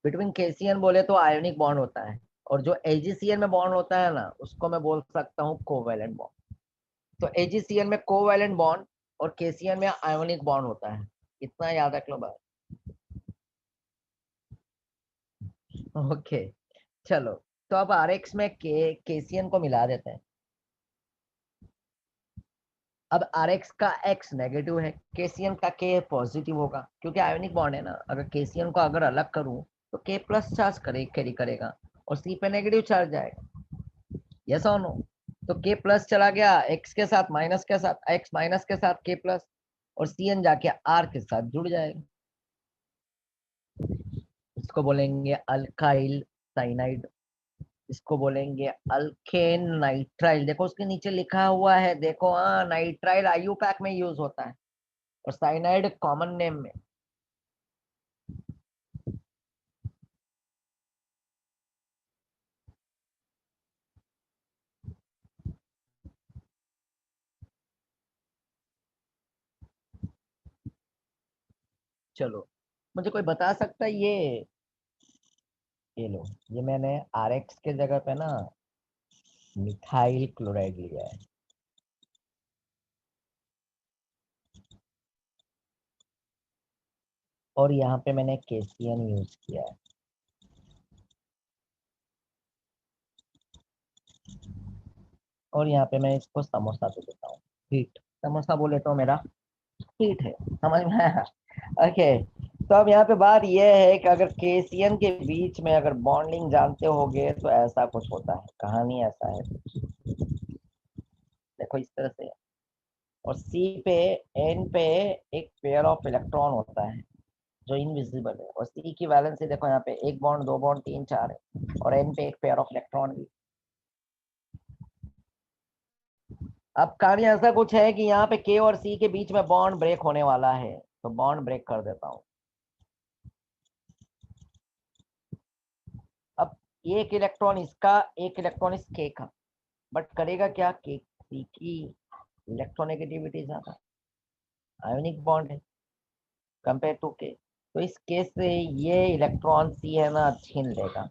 बिटवीन केसीएन बोले तो आयोनिक बॉन्ड होता है, और जो एजीसीएन में बॉन्ड होता है ना, उसको मैं बोल सकता हूँ कोवेलेंट बॉन्ड। तो एजीसीएन में कोवेलेंट बॉन्ड और केसीएन में आयोनिक बॉन्ड होता है, इतना याद रख लो बस। ओके, चलो, तो अब आरएक्स में केसीएन को मिला देते हैं। अब आरएक्स का एक्स नेगेटिव है, केसीएन का के पॉजिटिव होगा, क्योंकि आयोनिक बॉन्ड है ना। अगर केसीएन को अगर अलग करूं तो के प्लस चार्ज कैरी करेगा, और सी पे नेगेटिव चार्ज जाएगा। यस और नो? तो के प्लस चला गया एक्स के साथ, माइनस के साथ, एक्स माइनस के साथ के प्लस, और सी एन जाके आर के साथ जुड़ जाएगा। इसको बोलेंगे अल्काइल साइनाइड, इसको बोलेंगे अल्केन नाइट्राइल। देखो उसके नीचे लिखा हुआ है, देखो, हाँ, नाइट्राइल आयु पैक में यूज होता है। और साइनाइड कॉमन नेम में। चलो, मुझे कोई बता सकता है ये लो, ये मैंने RX के जगह पे ना मिथाइल क्लोराइड लिया है, और यहाँ पे मैंने KCN यूज किया है। और यहाँ पे मैं इसको समोसा दे देता हूँ, हीट। समोसा बोले तो मेरा हीट है, समझ में आया? ओके। तो अब यहाँ पे बात यह है कि अगर KCN के बीच में अगर बॉन्डिंग जानते होगे तो ऐसा कुछ होता है, कहानी ऐसा है, देखो इस तरह से। और C पे, N पे एक पेयर ऑफ इलेक्ट्रॉन होता है जो इनविजिबल है, और C की वैलेंसी देखो यहाँ पे एक बॉन्ड, दो बॉन्ड, तीन, चार है, और N पे एक पेयर ऑफ इलेक्ट्रॉन भी। अब कहानी ऐसा कुछ है कि यहाँ पे K और C के बीच में बॉन्ड ब्रेक होने वाला है, तो बॉन्ड ब्रेक कर देता हूँ। अब एक इलेक्ट्रॉन इसका, एक इलेक्ट्रॉन इस K का, बट करेगा क्या, K C की इलेक्ट्रोनेगेटिविटी ज्यादा, आयोनिक बॉन्ड है कंपेयर टू K, तो इस केस से ये इलेक्ट्रॉन C है ना छीन लेगा,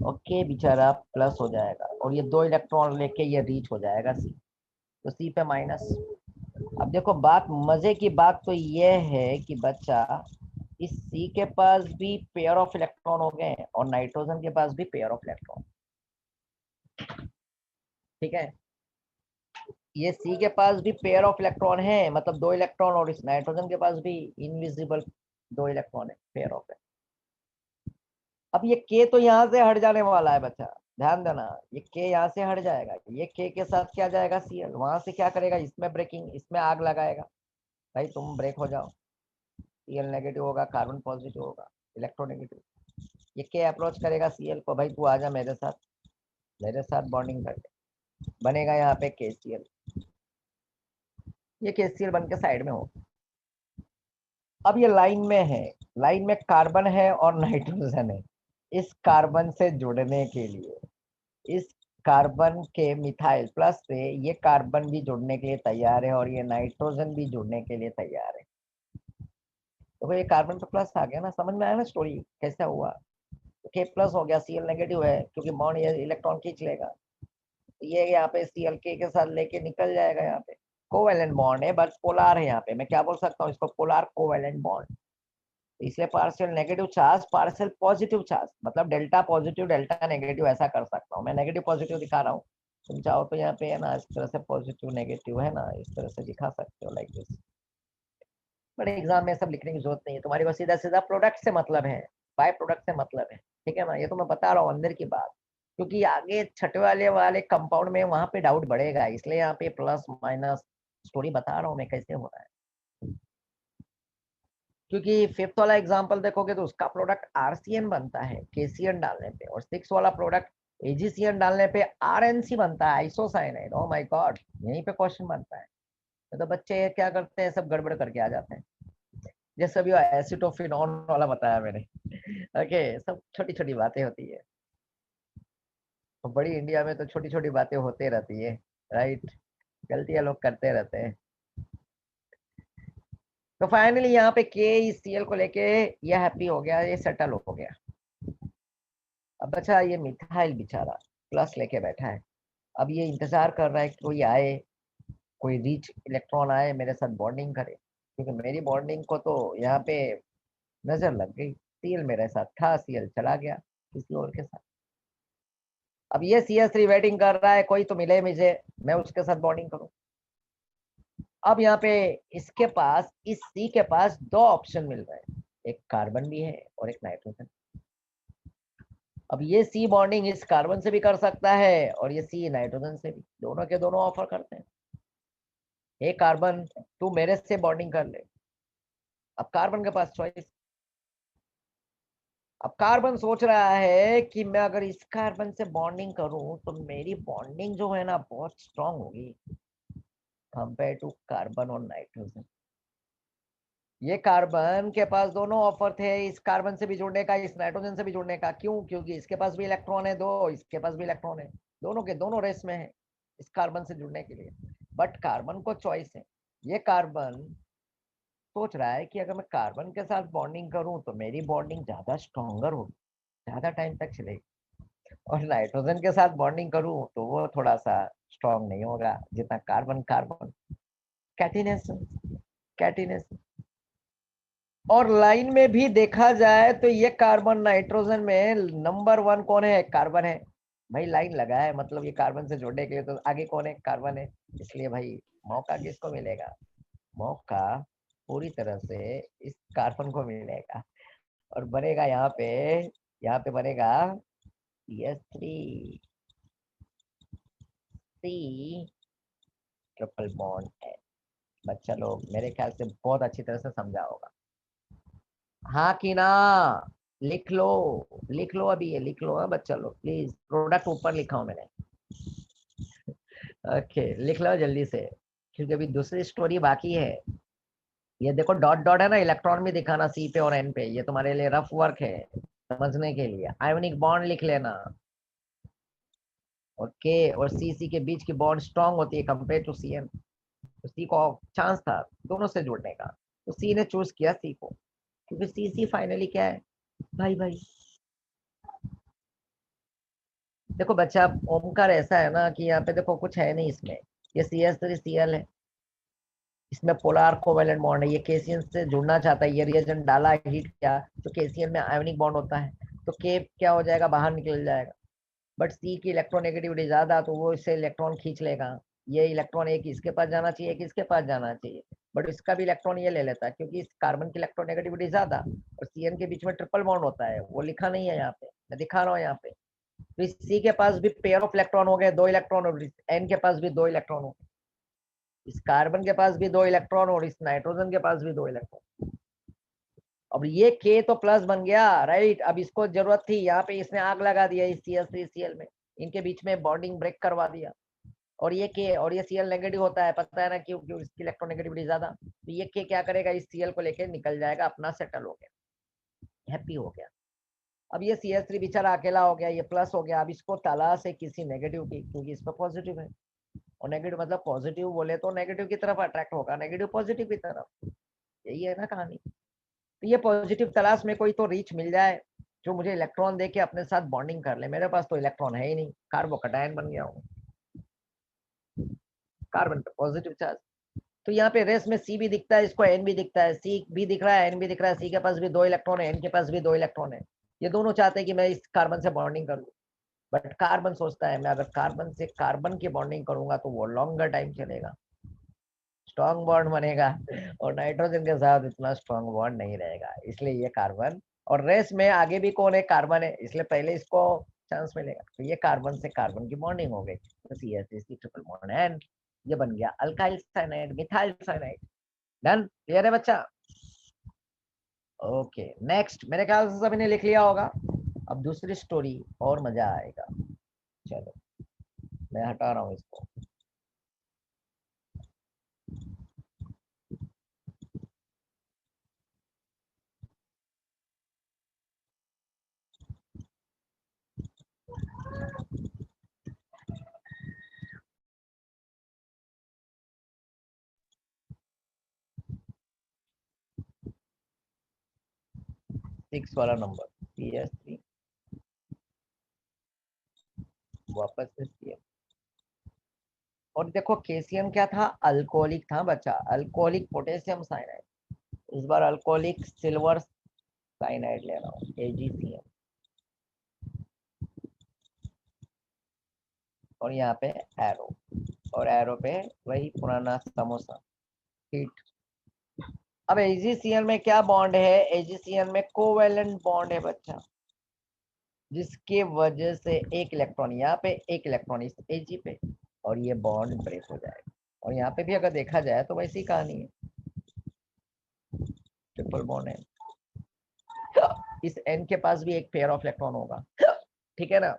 और K बेचारा प्लस हो जाएगा, और ये दो इलेक्ट्रॉन लेके ये रीच हो जाएगा C, तो C पे माइनस। अब देखो बात, मजे की बात तो ये है कि बच्चा, इस C के पास भी पेयर ऑफ इलेक्ट्रॉन हो गए और नाइट्रोजन के पास भी पेयर ऑफ इलेक्ट्रॉन, ठीक है। ये C के पास भी पेयर ऑफ इलेक्ट्रॉन है, मतलब दो इलेक्ट्रॉन, और इस नाइट्रोजन के पास भी इनविजिबल दो इलेक्ट्रॉन है, पेयर ऑफ है। अब ये K तो यहाँ से हट जाने वाला है बच्चा, ध्यान देना, ये K यहाँ से हट जाएगा, ये K के साथ क्या जाएगा, Cl, वहां से क्या करेगा, इसमें ब्रेकिंग, इसमें आग लगाएगा, भाई तुम ब्रेक हो जाओ, Cl नेगेटिव होगा, कार्बन पॉजिटिव होगा, इलेक्ट्रोनेगेटिव। ये K अप्रोच करेगा Cl को, भाई तू आजा मेरे साथ बॉन्डिंग कर ले, बनेगा यहाँ पे KCl, ये KCl बन के साइड में हो। अब ये लाइन में है, लाइन में कार्बन है और नाइट्रोजन है, इस कार्बन से जुड़ने के लिए, इस कार्बन के मिथाइल प्लस से ये कार्बन भी जुड़ने के लिए तैयार है, और ये नाइट्रोजन भी जुड़ने के लिए तैयार है। तो ये कार्बन पे प्लस आ गया ना, समझ में आया ना स्टोरी कैसा हुआ? तो K प्लस हो गया, Cl नेगेटिव है, क्योंकि बॉन्ड ये इलेक्ट्रॉन खींच लेगा, तो ये यहाँ पे Cl K के साथ लेके निकल जाएगा, यहाँ पे कोवेलेंट बॉन्ड है, बस पोलार है, यहाँ पे मैं क्या बोल सकता हूँ इसको, पोलार कोवेलेंट बॉन्ड। इसलिए partial negative charge, partial positive charge, मतलब डेल्टा पॉजिटिव डेल्टा नेगेटिव ऐसा कर सकता हूँ मैं, नेगेटिव पॉजिटिव दिखा रहा हूँ, तुम चाहो तो यहाँ पे है ना इस तरह से पॉजिटिव नेगेटिव है ना, इस तरह से दिखा सकते हो, लाइक दिस। बट एग्जाम में सब लिखने की जरूरत नहीं है, तुम्हारी बस सीधा सीधा प्रोडक्ट से मतलब है, बाय प्रोडक्ट से मतलब है, ठीक है ना, ये तो मैं बता रहा हूँ अंदर की बात, क्योंकि आगे छठे वाले कंपाउंड में वहां पे डाउट बढ़ेगा, इसलिए यहाँ पे प्लस माइनस स्टोरी बता रहा हूँ मैं कैसे हो रहा है। क्योंकि फिफ्थ वाला एग्जांपल देखोगे तो उसका प्रोडक्ट RCN बनता है KCN डालने पे, और सिक्स वाला प्रोडक्ट AgCN डालने पे RNC बनता है, आइसोसाइनाइड। ओ माय गॉड, यहीं पे क्वेश्चन बनता है। तो बच्चे क्या करते हैं, सब गड़बड़ करके आ जाते हैं, जैसे अभी एसिटोफिनॉन वाला बताया मैंने। ओके, सब छोटी छोटी बातें होती है, तो बड़ी इंडिया में तो छोटी छोटी बातें होते रहती है, राइट, गलतियां लोग करते रहते हैं। तो फाइनली यहाँ पे के इस CL को लेके ये हैप्पी हो गया, ये सेटल हो गया। अब बचा ये मिथाइल बेचारा, प्लस लेके बैठा है, अब ये इंतजार कर रहा है कि कोई आए, कोई रिच इलेक्ट्रॉन आए मेरे साथ बॉन्डिंग करे, क्योंकि मेरी बॉन्डिंग को तो यहाँ पे नजर लग गई, CL मेरे साथ था, CL चला गया किसी और के साथ। अब ये CS3 वेटिंग कर रहा है, कोई तो मिले मुझे, मैं उसके साथ बॉन्डिंग करूं। अब यहाँ पे इसके पास, इस C के पास दो ऑप्शन मिल रहे हैं, एक कार्बन भी है और एक नाइट्रोजन। अब ये C बॉन्डिंग इस कार्बन से भी कर सकता है, और ये C नाइट्रोजन से भी, दोनों के दोनों ऑफर करते हैं, हे कार्बन तू मेरे से बॉन्डिंग कर ले। अब कार्बन के पास चॉइस, अब कार्बन सोच रहा है कि मैं अगर इस कार्बन से बॉन्डिंग करूं तो मेरी बॉन्डिंग जो है ना बहुत स्ट्रांग होगी कंपेयर टू कार्बन और नाइट्रोजन, ये कार्बन के पास दोनों ऑफर थे, इस कार्बन से भी जुड़ने का, इस नाइट्रोजन से भी जुड़ने का। क्यों? क्योंकि इसके पास भी इलेक्ट्रॉन है दो, इसके पास भी इलेक्ट्रॉन है, दोनों के दोनों रेस में है इस कार्बन से जुड़ने के लिए। बट कार्बन को चॉइस है। ये कार्बन सोच रहा है कि अगर मैं कार्बन के साथ बॉन्डिंग करूं तो मेरी बॉन्डिंग ज्यादा स्ट्रॉन्गर होगी, ज्यादा टाइम तक चलेगी। और नाइट्रोजन के साथ बॉन्डिंग करूं तो वो थोड़ा सा स्ट्रॉन्ग नहीं होगा जितना कार्बन कार्बन। Catenation, catenation. और लाइन में भी देखा जाए तो ये कार्बन नाइट्रोजन में नंबर वन कौन है? कार्बन है भाई। लाइन लगा है मतलब ये कार्बन से जोड़ने के लिए, तो आगे कौन है? कार्बन है। इसलिए भाई मौका किसको मिलेगा? मौका पूरी तरह से इस कार्बन को मिलेगा। और बनेगा यहाँ पे बनेगा CH3 C ट्रिपल बॉन्ड है। बच्चा लोग मेरे ख्याल से बहुत अच्छी तरह से समझा होगा। हाँ कि ना? लिख लो, लिख लो, अभी ये लिख लो। हाँ बच्चा लोग प्लीज, प्रोडक्ट ऊपर लिखा हूं मैंने। ओके, लिख लो जल्दी से, क्योंकि अभी दूसरी स्टोरी बाकी है। ये देखो डॉट डॉट है ना, इलेक्ट्रॉन भी दिखाना सी पे और एन पे, ये तुम्हारे लिए रफ वर्क है समझने के लिए। आयोनिक बॉन्ड लिख लेना। ओके, और सी सी के बीच की बॉन्ड स्ट्रांग होती है कंपेयर टू सी एन। तो सी को चांस था दोनों से जुड़ने का, तो सी ने चूज किया सी को, क्योंकि सी सी फाइनली क्या है भाई? भाई देखो बच्चा, ओमकार ऐसा है ना कि यहाँ पे देखो कुछ है नहीं इसमें। ये CH3Cl है, इसमें पोलर कोवेलेंट बॉन्ड है। ये केसीएन से जुड़ना चाहता है, ये रिएजेंट डाला, हीट किया, तो केसीएन में आयोनिक बॉन्ड होता है, तो के क्या हो जाएगा? बाहर निकल जाएगा। बट सी की इलेक्ट्रोनेगेटिविटी ज्यादा, तो वो इससे इलेक्ट्रॉन खींच लेगा। ये इलेक्ट्रॉन एक इसके पास जाना चाहिए, एक इसके पास जाना चाहिए, बट इसका भी इलेक्ट्रॉन ये ले लेता है, क्योंकि इस कार्बन की इलेक्ट्रोनेगेटिविटी ज्यादा। और सीएन के बीच में ट्रिपल बॉन्ड होता है, वो लिखा नहीं है यहाँ पे, मैं दिखा रहा हूँ यहाँ पे। तो इस सी के पास भी पेयर ऑफ इलेक्ट्रॉन हो गए, दो इलेक्ट्रॉन, और एन के पास भी दो इलेक्ट्रॉन हो गए। इस कार्बन के पास भी दो इलेक्ट्रॉन, और इस नाइट्रोजन के पास भी दो इलेक्ट्रॉन। अब ये के तो प्लस बन गया, राइट? अब इसको जरूरत थी, यहाँ पे इसने आग लगा दिया इस CH3Cl में, इनके बीच में बॉन्डिंग ब्रेक करवा दिया। और ये के और ये Cl नेगेटिव होता है, पता है ना क्यों? क्यों? इसकी इलेक्ट्रोनेगेटिविटी ज्यादा। तो ये के क्या करेगा? इस Cl को लेके निकल जाएगा, अपना सेटल हो गया, हैप्पी हो गया। अब ये CH3 बेचारा अकेला हो गया, ये प्लस हो गया। अब इसको तलाश है किसी नेगेटिव की, क्योंकि इस पर पॉजिटिव है। और नेगेटिव मतलब पॉजिटिव बोले तो नेगेटिव की तरफ अट्रैक्ट होगा, नेगेटिव पॉजिटिव की तरफ। यही है ना कहानी। तो ये पॉजिटिव तलाश में कोई तो रीच मिल जाए जो मुझे इलेक्ट्रॉन दे के अपने साथ बॉन्डिंग कर ले। मेरे पास तो इलेक्ट्रॉन है ही नहीं, कार्बोकटायन बन गया हूँ, कार्बन पे पॉजिटिव चार्ज। तो यहाँ पे रेस में सी भी दिखता है, इसको एन भी दिखता है, सी भी दिख रहा है, एन भी दिख रहा है। सी के पास भी दो इलेक्ट्रॉन है, एन के पास भी दो इलेक्ट्रॉन है। ये दोनों चाहते हैं कि मैं इस कार्बन से बॉन्डिंग करूँ, बट कार्बन सोचता है मैं अगर कार्बन से कार्बन की बॉन्डिंग करूंगा तो वो लॉन्गर टाइम चलेगा, स्ट्रॉन्ग बॉन्ड बनेगा। और नाइट्रोजन के साथ इतना स्ट्रॉन्ग बॉन्ड नहीं रहेगा, इसलिए ये कार्बन। और रेस में आगे भी कौन है? कार्बन है, इसलिए पहले इसको चांस मिलेगा। तो ये कार्बन से कार्बन की बॉन्डिंग हो गई, तो CH3 ट्रिपल बॉन्ड एंड ये बन गया alkyl cyanide, methyl cyanide. Done? Clear है बच्चा? Okay, next. मेरे ख्याल से सभी ने लिख लिया होगा। अब दूसरी स्टोरी और मजा आएगा। चलो मैं हटा रहा हूँ इसको। 6 वाला नंबर CH3 वापस से CH। और देखो केसीएम क्या था? अल्कोहलिक था बच्चा, अल्कोहलिक पोटेशियम साइनाइड। इस बार अल्कोहलिक सिल्वर साइनाइड ले रहा हूँ, AgCl। और यहाँ पे एरो, और एरो पे वही पुराना समोसा, हीट। अब AgCl में क्या बॉन्ड है? AgCl में कोवेलेंट बॉन्ड है बच्चा, जिसके वजह से एक इलेक्ट्रॉन यहाँ पे, एक इलेक्ट्रॉन इस Ag पे, और ये बॉन्ड ब्रेक हो जाएगा। और यहाँ पे भी अगर देखा जाए तो वैसी कहानी है, ट्रिपल बॉन्ड है। इस N के पास भी एक पेयर ऑफ इलेक्ट्रॉन होगा, ठीक है ना?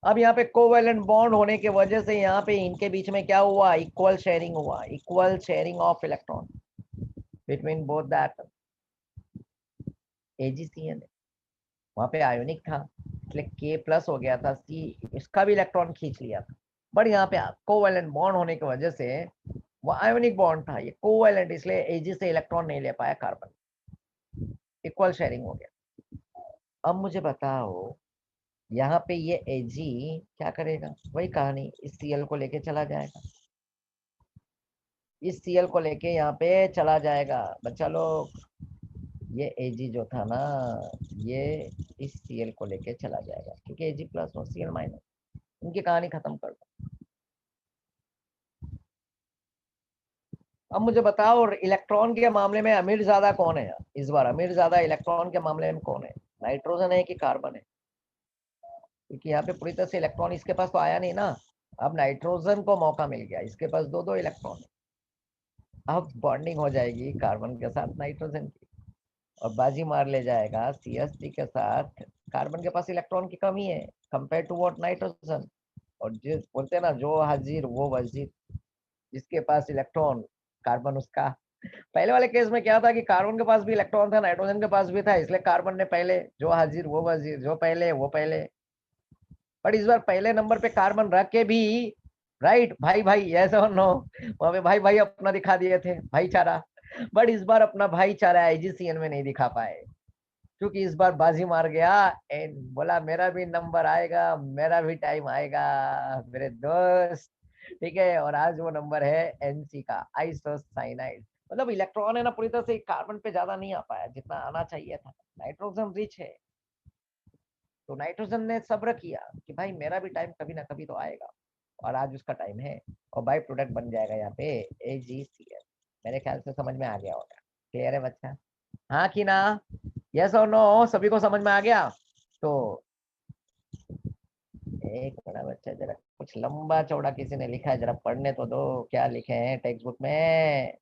अब यहाँ पे कोवेलेंट बॉन्ड होने की वजह से यहाँ पे इनके बीच में क्या हुआ, इक्वल शेयरिंग हुआ, equal sharing of electron between both the atom. AgCN है, वहां पे आयोनिक था इसलिए K प्लस हो गया था, C इसका भी इलेक्ट्रॉन खींच लिया था। बट यहाँ पे कोवेलेंट बॉन्ड होने की वजह से वो आयोनिक बॉन्ड था, ये कोवेलेंट, इसलिए Ag से इलेक्ट्रॉन नहीं ले पाया कार्बन, इक्वल शेयरिंग हो गया। अब मुझे बताओ यहाँ पे ये Ag क्या करेगा, वही कहानी, इस Cl को लेके चला जाएगा, इस Cl को लेके यहाँ पे चला जाएगा बच्चा लोग। ये Ag जो था ना, ये इस Cl को लेके चला जाएगा क्योंकि Ag प्लस और Cl माइनस, इनकी कहानी खत्म कर दो। अब मुझे बताओ और इलेक्ट्रॉन के मामले में अमीर ज्यादा कौन है, इस बार अमीर ज्यादा इलेक्ट्रॉन के मामले में कौन है, नाइट्रोजन है कि कार्बन है? क्योंकि यहाँ पे पूरी तरह से इलेक्ट्रॉन इसके पास तो आया नहीं ना, अब नाइट्रोजन को मौका मिल गया, इसके पास दो दो इलेक्ट्रॉन है। अब बॉन्डिंग हो जाएगी कार्बन के साथ नाइट्रोजन की, और बाजी मार ले जाएगा CH3 के साथ। कार्बन के पास इलेक्ट्रॉन की कमी है कंपेयर टू व्हाट नाइट्रोजन, और जो बोलते हैं ना, जो हाजिर वो वजीर, जिसके पास इलेक्ट्रॉन कार्बन उसका। पहले वाले केस में क्या था कि कार्बन के पास भी इलेक्ट्रॉन था, नाइट्रोजन के पास भी था, इसलिए कार्बन ने पहले, जो हाजिर वो वजीर, जो पहले वो पहले। बट इस बार पहले नंबर पे कार्बन रख के भी, राइट भाई भाई, ऐसा और नो, वहां पे भाई भाई अपना दिखा दिए थे भाईचारा, बट इस बार अपना भाईचारा AgCN में नहीं दिखा पाए, क्योंकि इस बार बाजी मार गया एंड बोला मेरा भी नंबर आएगा, मेरा भी टाइम आएगा मेरे दोस्त। ठीक है, और आज वो नंबर है NC का, आइसोसाइनाइड। मतलब इलेक्ट्रॉन है ना पूरी तरह से कार्बन पे ज्यादा नहीं आ पाया जितना आना चाहिए था, नाइट्रोजन रिच है, तो नाइट्रोजन ने सब्र किया कि भाई मेरा भी टाइम कभी ना कभी तो आएगा, और आज उसका टाइम है, और बाई प्रोडक्ट बन जाएगा यहाँ पे AgCl। मेरे ख्याल से समझ में आ गया होगा, क्लियर है बच्चा? हाँ कि ना, यस और नो, सभी को समझ में आ गया? तो एक बड़ा बच्चा, जरा कुछ लंबा चौड़ा किसी ने लिखा है, जरा पढ़ने तो दो, क्या लिखे हैं टेक्स्ट बुक में।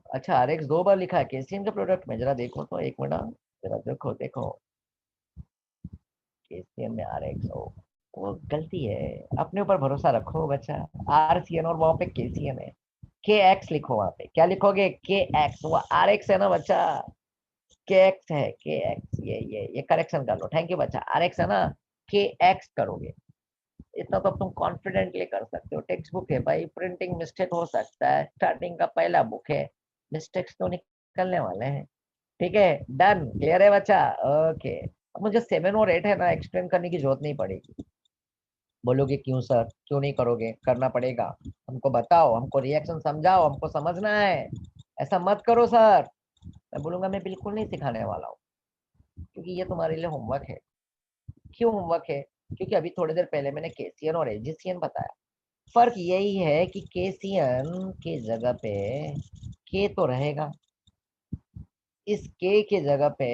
अच्छा, RX 2 बार लिखा है KCN के प्रोडक्ट में, जरा देखो तो, एक मिनट, जरा देखो देखो, KCN में RX हो, वो गलती है, अपने ऊपर भरोसा रखो बच्चा। RCN और वहां पे KCN है, KX लिखो, वहां पे क्या लिखोगे, KX, वो RX है ना बच्चा, KX है, KX, ये करेक्शन कर लो, थैंक यू बच्चा, RX है ना, KX करोगे, इतना तो तुम कॉन्फिडेंटली कर सकते हो, टेक्स्ट बुक है भाई, प्रिंटिंग मिस्टेक हो सकता है, स्टार्टिंग का पहला बुक है, मिस्टेक्स तो निकलने वाले हैं। ठीक है, डन, क्लियर है बच्चा? ओके, अब मुझे 7 और 8 है ना एक्सप्लेन करने की जरूरत नहीं पड़ेगी। बोलोगे क्यों सर, क्यों नहीं करोगे, करना पड़ेगा, हमको बताओ, हमको रिएक्शन समझाओ, हमको समझना है, ऐसा मत करो सर। मैं बोलूंगा मैं बिल्कुल नहीं सिखाने वाला हूँ, क्योंकि ये तुम्हारे लिए होमवर्क है। क्यों होमवर्क है? क्योंकि अभी थोड़ी देर पहले मैंने KCN और AgCN बताया, फर्क यही है कि KCN की जगह पे K तो रहेगा, इस K की जगह पे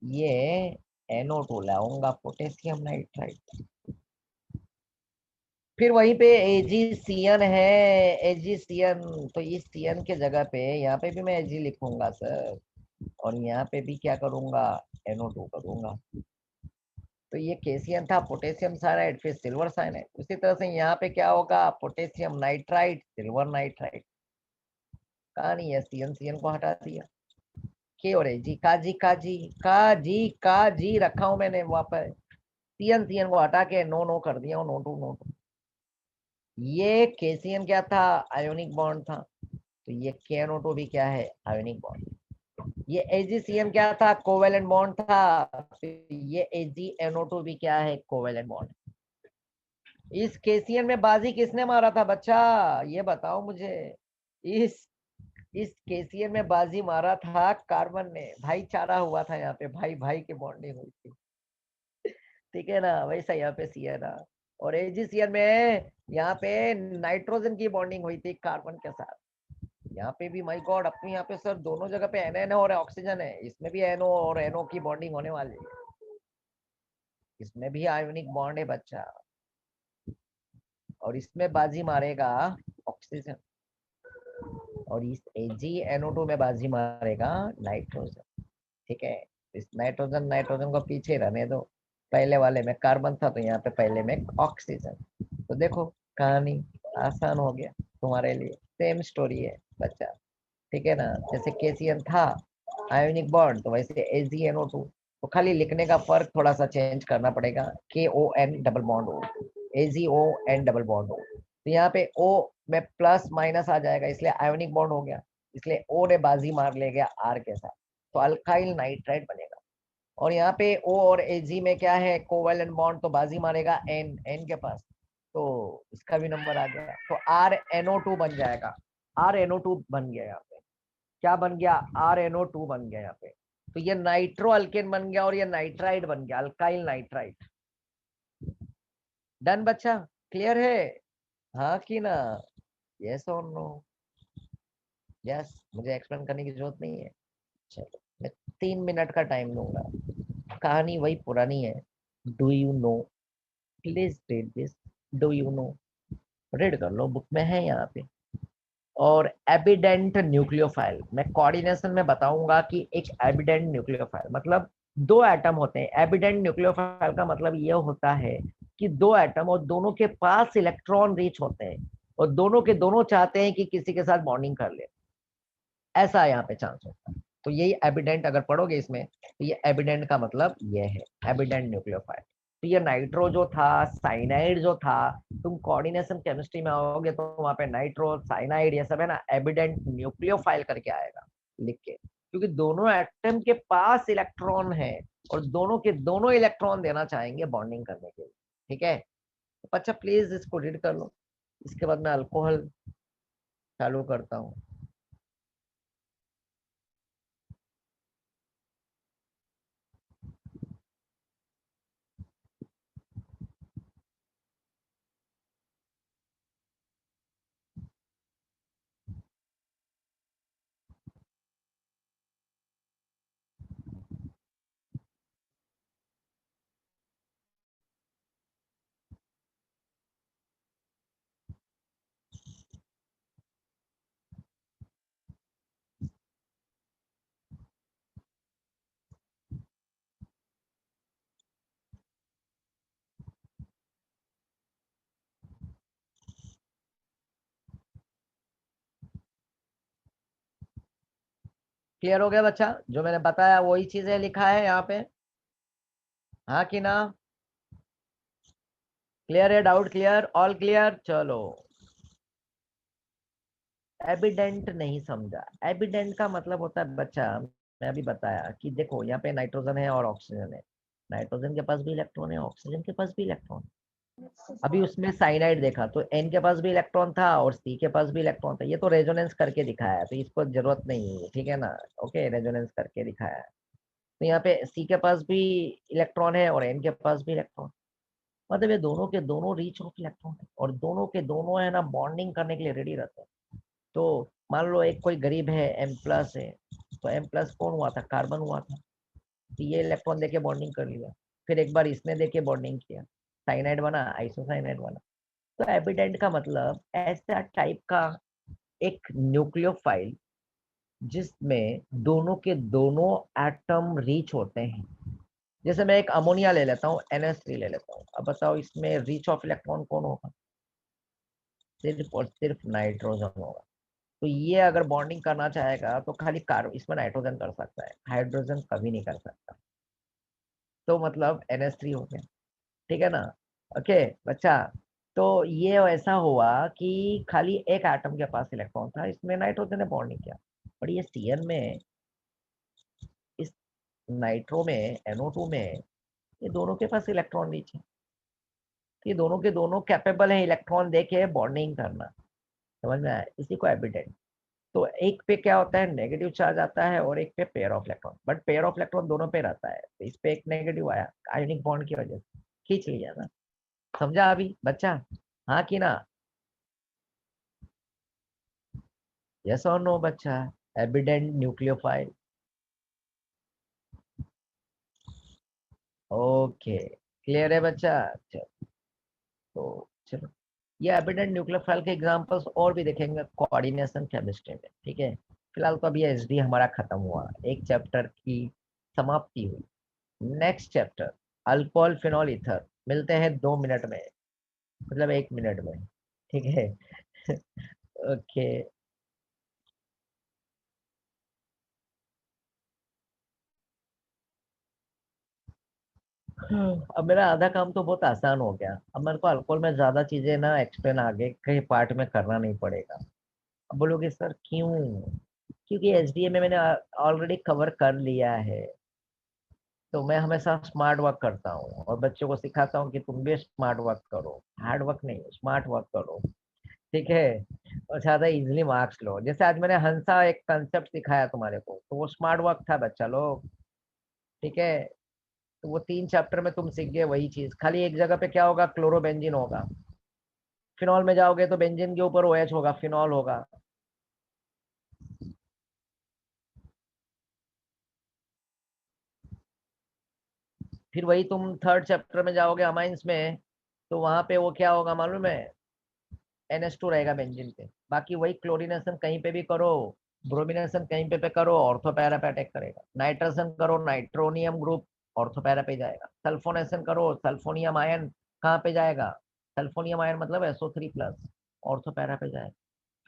ये NO2 लाऊंगा, पोटेशियम नाइट्राइड, फिर वहीं पे AgCN है, AgCN, तो इस CN के जगह पे यहाँ पे भी मैं Ag लिखूंगा सर, और यहाँ पे भी क्या करूंगा, NO2 करूंगा। तो ये KCN था, पोटेशियम साइनाइड, फिर सिल्वर साइनाइड, उसी तरह से यहाँ पे क्या होगा, पोटेशियम नाइट्राइड, सिल्वर नाइट्राइड, कहानी है, CN को हटा दिया, के और Ag, काजी काजी काजी काजी रखा हूं मैंने वहां पर, CN को हटा के नो नो कर दिया, नो टू। ये KCN क्या था, आयोनिक बॉन्ड था, तो ये KNO2 भी क्या है, आयोनिक बॉन्ड। ये AgCN क्या था, कोवेलेंट बॉन्ड था, तो ये AgNO2 भी क्या है, कोवेलेंट बॉन्ड। इस KCN में बाजी किसने मारा था बच्चा, ये बताओ मुझे। इस इस KCN में बाजी मारा था कार्बन ने, भाईचारा हुआ था यहाँ पे, भाई भाई की बॉन्डिंग हुई थी, ठीक है ना, वैसा यहाँ पे CN था। और AgCN में यहाँ पे नाइट्रोजन की बॉन्डिंग हुई थी कार्बन के साथ। यहाँ पे भी माय गॉड, अपने यहाँ पे सर दोनों जगह पे NN और ऑक्सीजन है, इसमें भी NO और NO की बॉन्डिंग होने वाली है, इसमें भी आयोनिक बॉन्ड है बच्चा, और इसमें बाजी मारेगा ऑक्सीजन, और इस AgNO2 में बाजी मारेगा नाइट्रोजन। ठीक है, इस नाइट्रोजन नाइट्रोजन को पीछे रहने दो, पहले वाले में कार्बन था तो यहाँ पे पहले में ऑक्सीजन। तो देखो कहानी आसान हो गया तुम्हारे लिए, सेम स्टोरी है बच्चा, ठीक है ना। जैसे केसीएन था आयोनिक बॉन्ड, तो वैसे AgNO2, तो खाली लिखने का फर्क थोड़ा सा चेंज करना पड़ेगा, KON डबल बॉन्ड हो, AgON डबल बॉन्ड हो। तो यहाँ पे O में प्लस माइनस आ जाएगा, इसलिए आयोनिक बॉन्ड हो गया, इसलिए O ने बाजी मार ले गया R के साथ, तो अल्काइल नाइट्राइड बनेगा। और यहाँ पे O और Ag में क्या है, कोवेलेंट बॉन्ड, तो बाजी मारेगा N के पास, तो इसका भी नंबर आ गया, तो RNO2 बन जाएगा। RNO2 बन गया यहाँ पे, क्या बन गया, RNO2 बन गया यहाँ पे। तो ये नाइट्रो अल्केन बन गया और ये नाइट्राइड बन गया, अल्काइल नाइट्राइड। डन बच्चा, क्लियर है, हाँ कि ना, यस और नो। यस, मुझे एक्सप्लेन करने की जरूरत नहीं है। चलो मैं 3 मिनट का टाइम लूंगा, कहानी वही पुरानी है। Do you know, please read this, do you know, read कर लो, बुक में है यहाँ पे। और एबिडेंट न्यूक्लियोफाइल, मैं कोऑर्डिनेशन में बताऊंगा कि एक एबिडेंट न्यूक्लियोफाइल मतलब दो एटम होते हैं। एबिडेंट न्यूक्लियोफाइल का मतलब ये होता है कि दो एटम और दोनों के पास इलेक्ट्रॉन रिच होते हैं और दोनों के दोनों चाहते हैं कि किसी के साथ बॉन्डिंग कर ले, ऐसा यहाँ पे चांस होता है। तो यही एबिडेंट अगर पढ़ोगे इसमें, तो ये एबिडेंट का मतलब ये है, एबिडेंट न्यूक्लियोफाइल। तो ये नाइट्रो जो था, साइनाइड जो था, तुम कोऑर्डिनेशन केमिस्ट्री में आओगे तो वहां पे नाइट्रो साइनाइड ये सब है ना, एबिडेंट न्यूक्लियोफाइल करके आएगा लिख के, क्योंकि दोनों एटम के पास इलेक्ट्रॉन है और दोनों के दोनों इलेक्ट्रॉन देना चाहेंगे बॉन्डिंग करने के लिए, ठीक है। तो अच्छा प्लीज इसको रीड कर लो, इसके बाद मैं अल्कोहल चालू करता हूँ। क्लियर हो गया बच्चा, जो मैंने बताया वही चीजें लिखा है यहाँ पे, हाँ कि ना, क्लियर है, डाउट क्लियर, ऑल क्लियर, चलो। एविडेंट नहीं समझा, एविडेंट का मतलब होता है बच्चा, मैं अभी बताया कि देखो यहाँ पे नाइट्रोजन है और ऑक्सीजन है, नाइट्रोजन के पास भी इलेक्ट्रॉन है, ऑक्सीजन के पास भी इलेक्ट्रॉन। अभी उसमें साइनाइड देखा तो एन के पास भी इलेक्ट्रॉन था और सी के पास भी इलेक्ट्रॉन था, ये तो रेजोनेंस करके दिखाया है तो इसको जरूरत नहीं है, ठीक है ना, ओके, रेजोनेंस करके दिखाया है। तो यहाँ पे सी के पास भी इलेक्ट्रॉन है और एन के पास भी इलेक्ट्रॉन, मतलब ये दोनों के दोनों रीच ऑफ इलेक्ट्रॉन है और दोनों के दोनों है ना बॉन्डिंग करने के लिए रेडी रहते हैं। तो मान लो एक कोई गरीब है, M+ है, तो M+ कौन हुआ था, कार्बन हुआ था, तो ये इलेक्ट्रॉन देके बॉन्डिंग कर लिया, फिर एक बार इसने देके बॉन्डिंग किया, साइनाइड बना, आइसोसाइनाइड बना। तो एबिडेंट का मतलब ऐसा टाइप का एक न्यूक्लियोफाइल जिसमें दोनों के दोनों एटम रीच होते हैं। जैसे मैं एक अमोनिया ले लेता हूँ, NH3 ले लेता हूँ, अब बताओ इसमें रीच ऑफ इलेक्ट्रॉन कौन होगा, सिर्फ और सिर्फ नाइट्रोजन होगा। तो ये अगर बॉन्डिंग करना चाहेगा तो खाली कार्बन, इसमें नाइट्रोजन कर सकता है, हाइड्रोजन कभी नहीं कर सकता, तो मतलब NH3 हो गया, ठीक है ना, ओके बच्चा। तो ये ऐसा हुआ कि खाली एक एटम के पास इलेक्ट्रॉन था, इसमें नाइट्रोजन ने बॉन्डिंग किया, और ये Cn में, इस नाइट्रो में, NO2 में, ये दोनों के पास इलेक्ट्रॉन रीच है, ये दोनों के दोनों कैपेबल है इलेक्ट्रॉन देके बॉन्डिंग करना, समझ में आया, इसी को एविडेंट। तो एक पे क्या होता है, नेगेटिव चार्ज आता है और एक पे pair of electron, but pair of electron दोनों पे रहता है, तो इस पे एक नेगेटिव आया आयोनिक बॉन्ड की वजह से, खींच लिया ना, समझा अभी बच्चा, हाँ कि ना, यस और नो बच्चा, एविडेंट न्यूक्लियोफाइल, ओके, क्लियर है बच्चा, चलो। तो चलो, ये एविडेंट न्यूक्लियोफाइल के एग्जांपल्स और भी देखेंगे कोऑर्डिनेशन केमिस्ट्री में, ठीक है। फिलहाल तो अभी SD हमारा खत्म हुआ, एक चैप्टर की समाप्ति हुई। Next chapter alcohol phenol ether, मिलते हैं 2 मिनट में, मतलब 1 मिनट में, ठीक है। ओके। अब मेरा आधा काम तो बहुत आसान हो गया। अब मेरे को अल्कोहल में ज्यादा चीजें ना एक्सप्लेन आगे कहीं पार्ट में करना नहीं पड़ेगा। अब बोलोगे सर क्यों? क्योंकि एसडीए में मैंने ऑलरेडी कवर कर लिया है। तो मैं हमेशा स्मार्ट वर्क करता हूँ और बच्चों को सिखाता हूँ कि तुम भी स्मार्ट वर्क करो, हार्ड वर्क नहीं, स्मार्ट वर्क करो, ठीक है। और ज्यादा इजिली मार्क्स लो। जैसे आज मैंने हंसा एक कंसेप्ट सिखाया तुम्हारे को, तो वो स्मार्ट वर्क था बच्चा लोग, ठीक है। तो वो 3 चैप्टर में तुम सीख गए वही चीज, खाली एक जगह पे क्या होगा, क्लोरोबेंजीन होगा। फिनॉल में जाओगे तो बेंजीन के ऊपर ओएच होगा, फिनॉल होगा। फिर वही तुम 3rd चैप्टर में जाओगे अमाइंस में, तो वहां पे वो क्या होगा मालूम है, NH2 रहेगा बेंजीन पे। बाकी वही क्लोरीनेशन कहीं पे भी करो, ब्रोमिनेशन कहीं पे करो, ऑर्थो पैरा पे अटैक करेगा। नाइट्रेशन करो, नाइट्रोनियम ग्रुप ऑर्थो पैरा पे जाएगा। सल्फोनेशन करो, सल्फोनियम आयन कहाँ पे जाएगा, सल्फोनियम आयन मतलब SO3 प्लस, ऑर्थो पैरा पे जाएगा।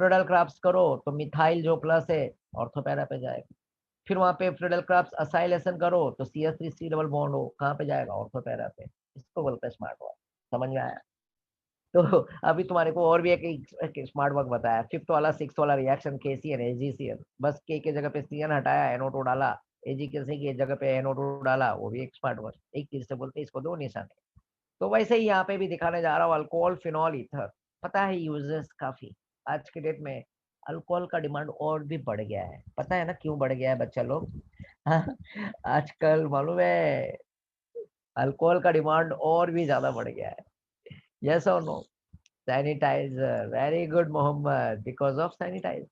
फ्रीडल क्राफ्ट करो तो मिथाइल जो प्लस है ऑर्थो पैरा पे जाएगा। फिर वहां पे फ्रीडल क्राफ्ट असाइलेशन करो तो CH3 डबल बॉन्ड हो कहाँ पे जाएगा, ऑर्थो पैरा पे। इसको बोलते हैं स्मार्ट वर्क। समझ में आया? तो अभी तुम्हारे को और भी एक स्मार्ट वर्क बताया, फिफ्थ वाला सिक्स वाला रिएक्शन KCN AgCN, बस के जगह पे CN हटाया, NO2 डाला, AgCN की जगह पे NO2 डाला, वो भी एक स्मार्ट वर्क। एक चीज से बोलते हैं इसको दो निशाने। तो वैसे ही यहाँ पे भी दिखाने जा रहा हूँ, अल्कोहल फिनॉल ईथर। पता है यूजेस काफी, आज के डेट में अल्कोहल का डिमांड और भी बढ़ गया है। पता है ना क्यों बढ़ गया है बच्चा लोग? आजकल मालूम है अल्कोहल का डिमांड और भी ज्यादा बढ़ गया है। यस और no? Sanitiser, very good Mohammad, because of sanitiser,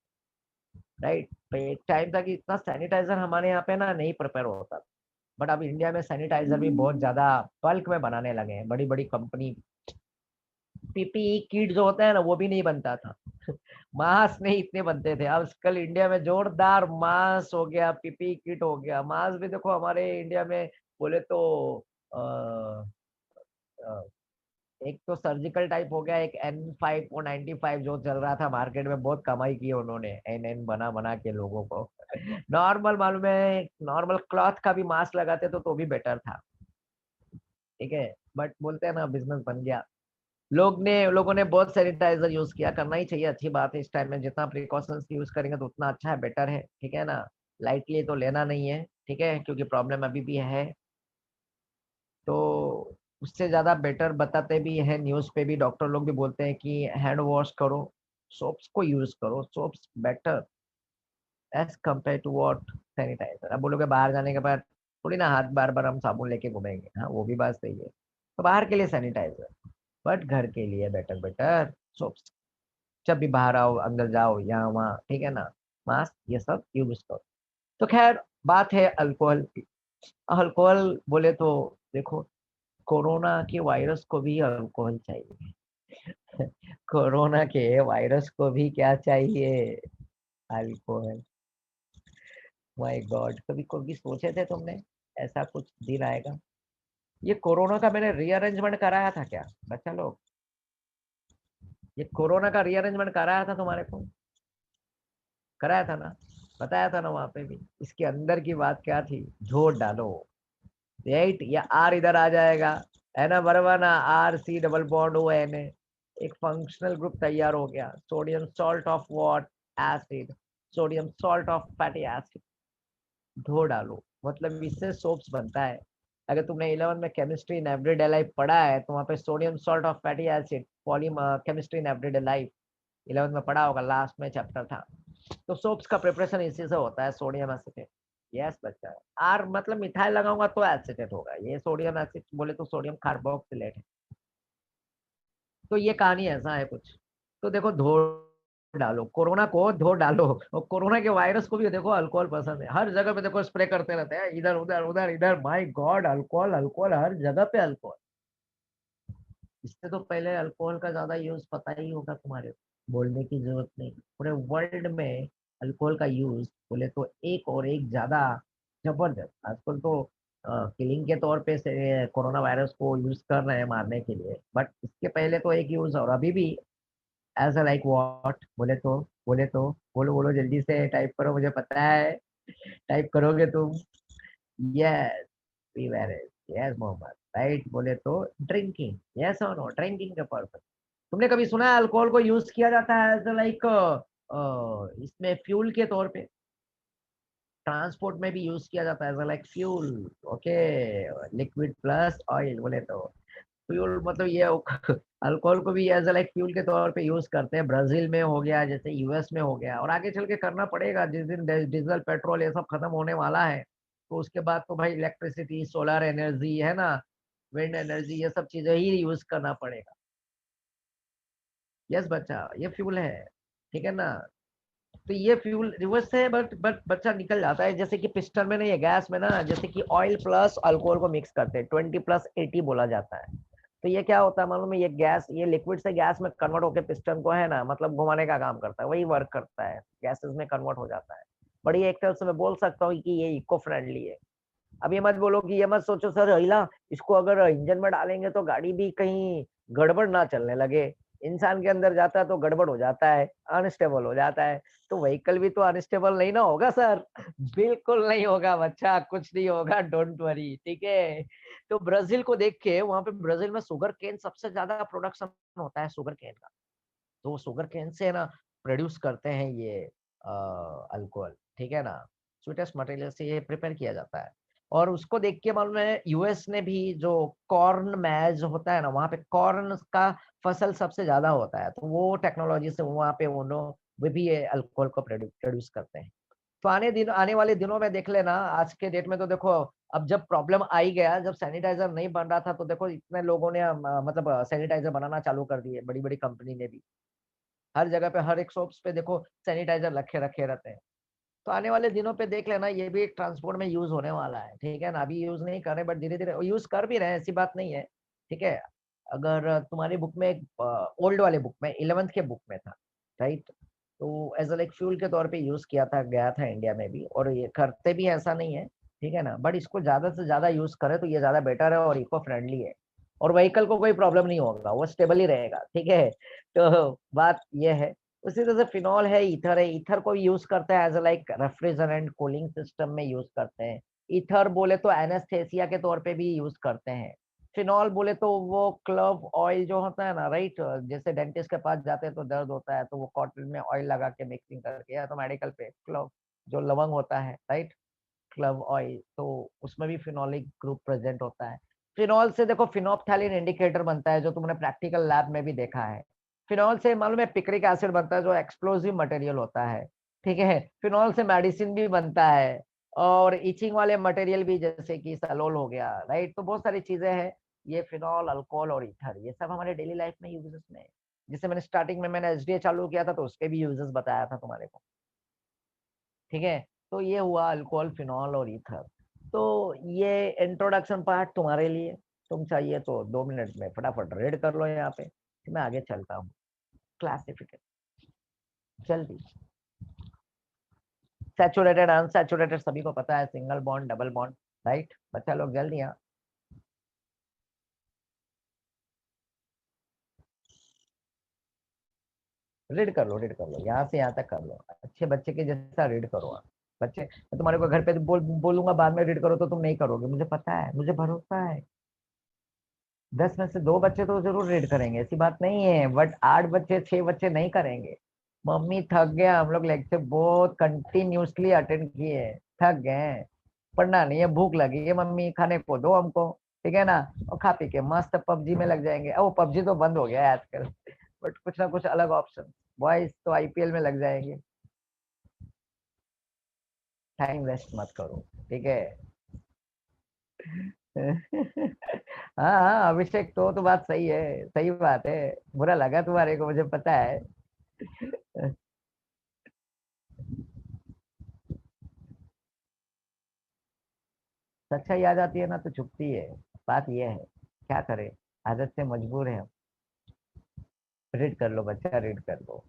right. तो एक टाइम था कि इतना सैनिटाइजर हमारे यहाँ पे ना नहीं प्रिपेयर होता, बट अब इंडिया में सैनिटाइजर भी बहुत ज्यादा बल्क में बनाने लगे हैं बड़ी बड़ी कंपनी। PPE किट जो होता है ना वो भी नहीं बनता था। मास्क नहीं इतने बनते थे, अब कल इंडिया में जोरदार मास्क हो गया, PPE किट हो गया। मास्क भी देखो हमारे इंडिया में बोले तो एक तो सर्जिकल टाइप हो गया, एक N95 जो चल रहा था मार्केट में, बहुत कमाई की उन्होंने NN बना बना के लोगों को। नॉर्मल मालूम है, नॉर्मल क्लॉथ का भी मास्क लगाते तो भी बेटर था, ठीक है। बट बोलते हैं ना बिजनेस बन गया। लोगों ने बहुत सैनिटाइजर यूज किया, करना ही चाहिए, अच्छी बात है। इस टाइम में जितना प्रिकॉशंस यूज करेंगे तो उतना अच्छा है, बेटर है, ठीक है ना। लाइटली तो लेना नहीं है, ठीक है, क्योंकि प्रॉब्लम अभी भी है। तो उससे ज्यादा बेटर बताते भी है, न्यूज पे भी डॉक्टर लोग भी बोलते हैं कि हैंड वॉश करो, सोप्स को यूज करो, soaps better as compare to what sanitiser. अब बोलोगे बाहर जाने के बाद थोड़ी ना हाथ बार बार हम साबुन लेके घूमेंगे, हाँ वो भी बात सही है। तो बाहर के लिए सैनिटाइजर, बट घर के लिए बेटर बेटर सोप्स। जब भी बाहर आओ, अंदर जाओ, यहाँ वहाँ, ठीक है ना, मास्क ये सब यूज करो। तो खैर बात है अल्कोहल की। अल्कोहल बोले तो देखो, कोरोना के वायरस को भी अल्कोहल चाहिए। कोरोना के वायरस को भी क्या चाहिए, अल्कोहल। माय गॉड, कभी कभी सोचे थे तुमने ऐसा कुछ दिन आएगा? ये कोरोना का मैंने रीअरेंजमेंट कराया था क्या बच्चा लोग? ये कोरोना का रीअरेंजमेंट कराया था तुम्हारे को? कराया था ना? बताया था ना वहां पे भी। इसके अंदर की बात क्या थी, जोड़ डालो, राइट। या आर इधर आ जाएगा, है ना, बराबर ना, RC डबल बॉन्ड हुआ है, एक फंक्शनल ग्रुप तैयार हो गया, sodium salt of what, acid, sodium salt of fatty acid. धो डालो, मतलब इससे सोप्स बनता है। अगर तुमने 11 में केमिस्ट्री इन एवरीडे लाइफ पढ़ा है तो वहाँ पे sodium salt of fatty acid, poly chemistry in everyday life 11 में पढ़ा होगा, लास्ट में चैप्टर था। तो सोप्स का प्रिपरेशन इसी से होता है, सोडियम एसिटेट। यस बच्चा, आर मतलब मिथाइल लगाऊंगा तो एसिटेट होगा, ये सोडियम एसिड बोले तो सोडियम कार्बोक्सिलेट है। तो ये कहानी ऐसा है कुछ। तो देखो धो डालो, कोरोना को धो डालो। और कोरोना के वायरस को भी देखो अल्कोहल पसंद है, हर जगह पे देखो स्प्रे करते रहते हैं, इधर उधर उधर इधर, माय गॉड, अल्कोहल अल्कोहल हर जगह पे अल्कोहल। इससे तो पहले अल्कोहल का ज्यादा यूज पता ही होगा तुम्हारे को, बोलने की जरूरत नहीं। पूरे वर्ल्ड में अल्कोहल का यूज बोले तो एक और एक ज्यादा जबरदस्त। आजकल तो किलिंग के तौर पे से कोरोना वायरस को यूज कर रहे हैं मारने के लिए, बट इसके पहले तो एक यूज और अभी भी एज अ लाइक व्हाट बोले तो बोलो बोलो जल्दी से टाइप करो, मुझे पता है टाइप करोगे तुम। Yes beverage, yes Mohammed, right. बोले तो ड्रिंकिंग, यस और नो, ड्रिंकिंग का पर्पस। तुमने कभी सुना है अल्कोहल को यूज किया जाता है एज लाइक इसमें फ्यूल के तौर पे? ट्रांसपोर्ट में भी यूज किया जाता है as like fuel. Okay, liquid plus oil बोले तो फ्यूल, मतलब ये अल्कोहल को भी एज लाइक फ्यूल के तौर पे यूज करते हैं। ब्राजील में हो गया, जैसे यूएस में हो गया, और आगे चल के करना पड़ेगा जिस दिन डीजल पेट्रोल ये सब खत्म होने वाला है, तो उसके बाद तो भाई इलेक्ट्रिसिटी, सोलर एनर्जी है ना, विंड एनर्जी, ये सब चीजें ही यूज करना पड़ेगा। यस बच्चा, ये फ्यूल है, ठीक है ना। तो ये फ्यूल रिवर्स है, बट बच्चा निकल जाता है, जैसे कि पिस्टन में ना, ये गैस में ना, जैसे कि ऑयल प्लस अल्कोहल को मिक्स करते हैं, 20+80 बोला जाता है। तो ये क्या होता है मालूम है, ये गैस, ये लिक्विड से गैस में कन्वर्ट होकर पिस्टन को है ना, मतलब घुमाने का काम करता है, वही वर्क करता है, गैसेस में कन्वर्ट हो जाता है। बड़ी एक तरह से मैं बोल सकता हूँ कि ये इको फ्रेंडली है। अब ये मत बोलो कि ये मत सोचो सर हिला, इसको अगर इंजन में डालेंगे तो गाड़ी भी कहीं गड़बड़ ना चलने लगे। इंसान के अंदर जाता है तो गड़बड़ हो जाता है, अनस्टेबल हो जाता है, तो व्हीकल भी तो अनस्टेबल नहीं ना होगा सर। बिल्कुल नहीं होगा बच्चा, कुछ नहीं होगा, डोंट वरी, ठीक है। तो ब्राजील को देख के, वहां पे ब्राजील में शुगर केन सबसे ज्यादा प्रोडक्शन होता है, शुगर केन का। तो शुगर केन से ना प्रोड्यूस करते हैं ये अल्कोहल, ठीक है ना। स्वीटेस्ट मटेरियल से ये प्रिपेयर किया जाता है। और उसको देख के मालूम है, यूएस ने भी जो कॉर्न मैज होता है ना, वहाँ पे कॉर्न का फसल सबसे ज्यादा होता है, तो वो टेक्नोलॉजी से वहाँ पे वो भी ये अल्कोहल को प्रोड्यूस करते हैं। तो आने वाले दिनों में देख लेना, आज के डेट में तो देखो, अब जब प्रॉब्लम आई गया, जब सैनिटाइजर नहीं बन रहा था, तो देखो इतने लोगों ने मतलब सैनिटाइजर बनाना चालू कर दिए, बड़ी बड़ी कंपनी ने भी। हर जगह पे, हर एक शॉप्स पे देखो सैनिटाइजर रखे रखे रहते हैं। तो आने वाले दिनों पे देख लेना, ये भी एक ट्रांसपोर्ट में यूज होने वाला है, ठीक है ना। अभी यूज नहीं कर रहे, बट धीरे धीरे यूज कर भी रहे हैं, ऐसी बात नहीं है, ठीक है। अगर तुम्हारी बुक में, ओल्ड वाले बुक में, 11th के बुक में था, राइट। तो एज लाइक फ्यूल के तौर पे यूज किया था, गया था इंडिया में भी, और ये करते भी ऐसा नहीं है, ठीक है ना। बट इसको ज्यादा से ज्यादा यूज करे तो ये ज्यादा बेटर है और इको फ्रेंडली है, और व्हीकल को कोई प्रॉब्लम नहीं होगा, वो स्टेबल ही रहेगा, ठीक है। तो बात ये है। उसी तरह से फिनॉल है, ईथर है, ईथर को यूज करते हैं as like refrigerant, cooling system में यूज करते हैं। ईथर बोले तो एनेस्थेसिया के तौर पे भी यूज करते हैं। फिनॉल बोले तो वो क्लव ऑयल जो होता है ना, राइट, जैसे डेंटिस्ट के पास जाते हैं तो दर्द होता है, तो वो कॉटन में ऑयल लगा के मिक्सिंग करके, या तो मेडिकल पे क्लव जो लवंग होता है, राइट, क्लव ऑयल, तो उसमें भी फिनोलिक ग्रुप प्रेजेंट होता है। फिनॉल से देखो फिनोप्थैलिन इंडिकेटर बनता है, जो तुमने प्रैक्टिकल लैब में भी देखा है। फिनॉल से मालूम है पिक्रिक एसिड बनता है, जो एक्सप्लोसिव मटेरियल होता है, ठीक है। फिनॉल से मेडिसिन भी बनता है, और इचिंग वाले मटेरियल भी, जैसे कि सलोल हो गया, राइट। तो बहुत सारी चीजें हैं, ये फिनॉल, अल्कोहल और ईथर, ये सब हमारे डेली लाइफ में यूजेस में है। जैसे मैंने स्टार्टिंग में मैंने एसडीए चालू किया था, तो उसके भी यूजेस बताया था तुम्हारे को, ठीक है। तो ये हुआ अल्कोहल, फिनॉल और ईथर। तो ये इंट्रोडक्शन पार्ट तुम्हारे लिए, तुम चाहिए तो 2 मिनट में फटाफट रीड कर लो यहाँ पे, फिर मैं आगे चलता हूँ। क्लासिफिकेशन जल्दी। सैचुरेटेड, अनसैचुरेटेड सभी को पता है, single bond, double bond, right. बच्चा लोग जल्दी यहाँ रीड कर लो, रीड कर लो, यहाँ से यहाँ तक कर लो, अच्छे बच्चे के जैसा रीड करो आप। बच्चे, मैं तुम्हारे को घर पे बोलूंगा बाद में रीड करो, तो तुम नहीं करोगे, मुझे पता है, मुझे भरोसा है। 10 में से 2 बच्चे तो जरूर रीड करेंगे, ऐसी बात नहीं है, बट 8 बच्चे, 6 बच्चे नहीं करेंगे। मम्मी थक गया, हम लोग लेक्चर बहुत कंटिन्यूसली अटेंड किए, थक गए, पढ़ना नहीं है, भूख लगी है, मम्मी खाने को दो हमको, ठीक है ना। और खा पी के मस्त पबजी में लग जाएंगे। अब वो पबजी तो बंद हो गया है आजकल, बट कुछ ना कुछ अलग ऑप्शन। बॉयज तो आईपीएल में लग जाएंगे। टाइम वेस्ट मत करो, ठीक है। हाँ हाँ अभिषेक, तो बात सही है, सही बात है। बुरा लगा तुम्हारे को, मुझे पता है। सच्चाई आ जाती है ना तो चुपती है, बात ये है, क्या करे, आदत से मजबूर है हम। रीड कर लो बच्चा, रीड कर लो।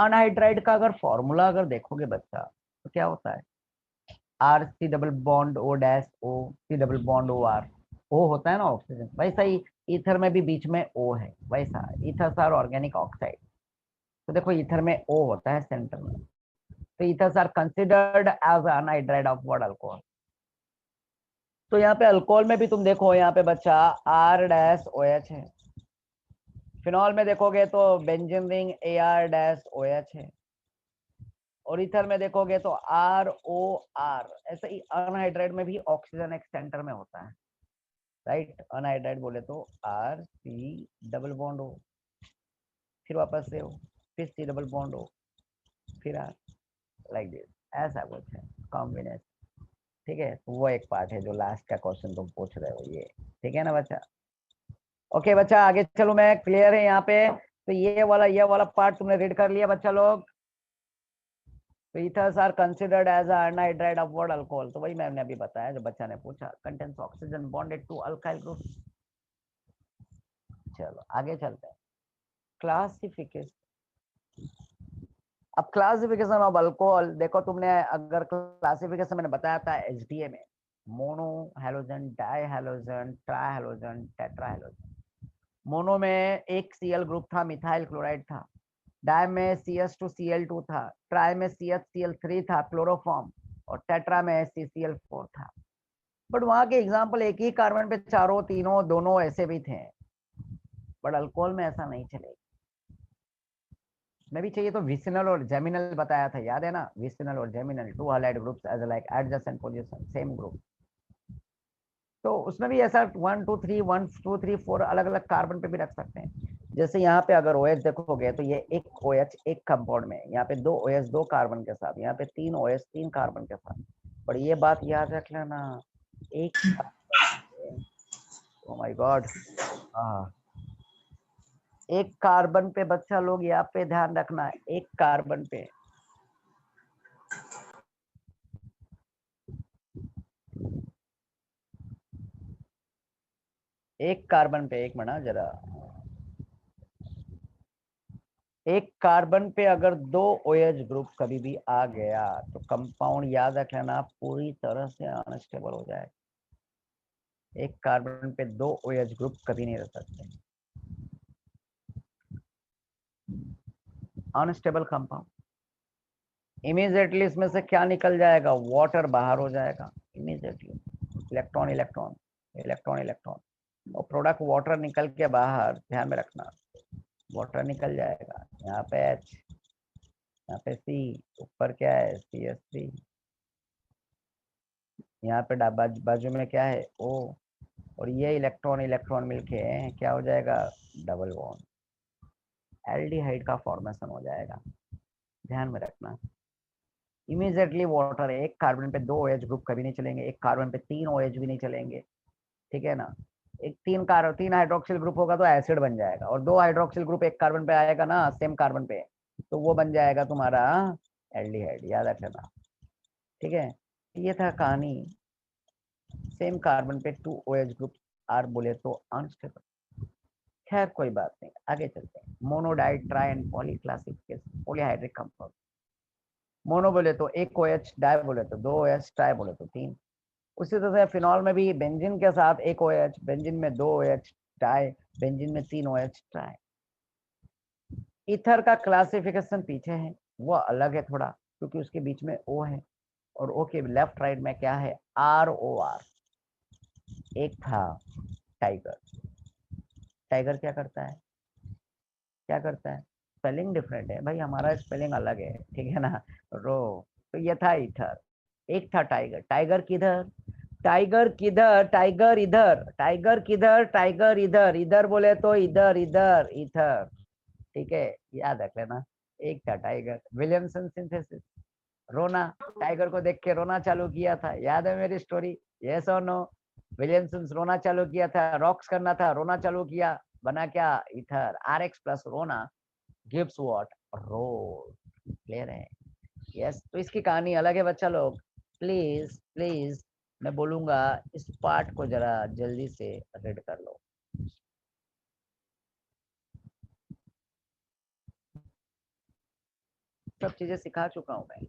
अनहाइड्राइड का अगर फॉर्मूला अगर देखोगे बच्चा तो क्या होता है, R C double bond O dash O C double bond O R, O होता है ना ऑक्सीजन, वैसा ही ईथर में भी बीच में ओ है, वैसा ईथर्स आर ऑर्गेनिक ऑक्साइड। तो देखो ईथर में ओ होता है सेंटर में, तो ethers are considered as anhydride of what, alcohol. तो यहाँ पे अल्कोहल में भी तुम देखो यहाँ पे बच्चा आर डैश ओ एच है, फिनॉल में देखोगे तो benzene ring A R dash O H है, और ईथर में देखोगे तो आर ओ आर। ऐसे ही अनहाइड्राइड में भी ऑक्सीजन एक सेंटर में होता है, राइट। अनहाइड्राइड बोले तो R C double bond O, फिर वापस से ओ, फिर सी डबल बॉन्ड ओ, फिर आर, लाइक दिस, ऐसा कुछ है कॉम्बिनेशन। ठीक है, तो वो एक पार्ट है जो लास्ट का क्वेश्चन तुम पूछ रहे हो ये, ठीक है ना बच्चा। ओके बच्चा आगे चलो, मैं क्लियर है यहाँ पे। तो ये वाला पार्ट तुमने रीड कर लिया बच्चा लोग। तो ethers are considered as anhydride of what, alcohol. तो वही मैंने अभी बताया जो बच्चा ने पूछा, contains oxygen bonded to alkyl group. चलो आगे चलते हैं, क्लासिफिकेशन। अब क्लासिफिकेशन ऑफ अल्कोहल देखो, तुमने अगर क्लासिफिकेशन मैंने बताया था एचडीए में, mono halogen, di halogen, tri halogen, tetra halogen. Mono में एक सीएल ग्रुप था, मिथाइल क्लोराइड था। डाई में CH2Cl2 था। ट्राई में CHCl3 था, क्लोरोफॉर्म। और टेट्रा में CCl4 था। बट वहां के एग्जाम्पल एक ही कार्बन पे चारों, तीनों, दोनों ऐसे भी थे। बट अल्कोहल में ऐसा नहीं चलेगा। मैं भी चाहिए तो विसिनल और जेमिनल बताया था, याद है ना, विसिनल और geminal, two halide groups as like adjacent position, same group. तो उसमें भी ऐसा 1 2 3 1 2 3 4 अलग अलग कार्बन पे भी रख सकते हैं। जैसे यहाँ पे अगर OH देखोगे तो ये एक OH एक कंपाउंड में, यहाँ पे 2 OH 2 कार्बन के साथ, यहाँ पे 3 OH 3 कार्बन के साथ। पर ये बात याद रख लेना, एक, ओ माय गॉड, एक कार्बन पे बच्चा लोग यहाँ पे ध्यान रखना, एक कार्बन पे एक मिनट जरा, एक कार्बन पे अगर 2 OH ग्रुप कभी भी आ गया तो कंपाउंड याद रख लेना पूरी तरह से अनस्टेबल हो जाएगा। एक कार्बन पे 2 OH ग्रुप कभी नहीं रह सकते, अनस्टेबल कंपाउंड। इमीडिएटली इसमें से क्या निकल जाएगा, वाटर बाहर हो जाएगा immediately, electron electron electron electron, और प्रोडक्ट वाटर निकल के बाहर, ध्यान में रखना, वाटर निकल जाएगा। यहाँ पे H, यहाँ पे C, ऊपर क्या है CH3, यहाँ पे बाजू में क्या है O, और ये इलेक्ट्रॉन इलेक्ट्रॉन मिलके क्या हो जाएगा, डबल बॉन्ड, एल्डिहाइड का फॉर्मेशन हो जाएगा, ध्यान में रखना। इमीडिएटली वाटर, एक कार्बन पे 2 OH ग्रुप कभी नहीं चलेंगे, एक कार्बन पे 3 OH भी नहीं चलेंगे, ठीक है ना। एक 3 हाइड्रोक्सिल ग्रुप होगा तो एसिड बन जाएगा, और 2 हाइड्रोक्सिल ग्रुप एक कार्बन पे आएगा ना, सेम कार्बन पे, तो वो बन जाएगा तुम्हारा एल्डिहाइड, याद रखना, ठीक है। ये था कहानी, सेम कार्बन पे 2 OH ग्रुप आर बोले तो अनस्टेबल। खैर कोई बात नहीं, आगे चलते हैं। Mono di, tri and poly classification, polyhydric compound. Mono बोले तो एक OH, डाई बोले तो 2 OH, ट्राई बोले तो 3। उसी तरह से फिनॉल में भी बेंजीन के साथ एक OH, बेंजीन में 2 OH, ट्राई, बेंजीन में 3 OH, ट्राई। ईथर का क्लासिफिकेशन पीछे है, वो अलग है थोड़ा, क्योंकि उसके बीच में O है, और O के लेफ्ट राइट में क्या है, ROR। एक था टाइगर। टाइगर क्या करता है, क्या करता है, स्पेलिंग डिफरेंट है भाई, हमारा स्पेलिंग अलग है, ठीक है ना, रो। तो ये था ईथर। एक था टाइगर। टाइगर किधर, टाइगर किधर, टाइगर इधर, टाइगर किधर, टाइगर इधर, इधर बोले तो इधर, इधर इधर, ठीक है, याद रख लेना। एक था टाइगर, विलियमसन सिंथेसिस, रोना, टाइगर को देख के रोना चालू किया था, याद है मेरी स्टोरी, यस और नो। विलियमसन रोना चालू किया था, रॉक्स करना था, रोना चालू किया, बना क्या, इथर, RX प्लस रोना गिव्स व्हाट, रोल। क्लियर है, यस। तो इसकी कहानी अलग है बच्चा लोग, प्लीज प्लीज मैं बोलूंगा इस पार्ट को जरा जल्दी से रीड कर लो। सब चीजें सिखा चुका हूं मैं।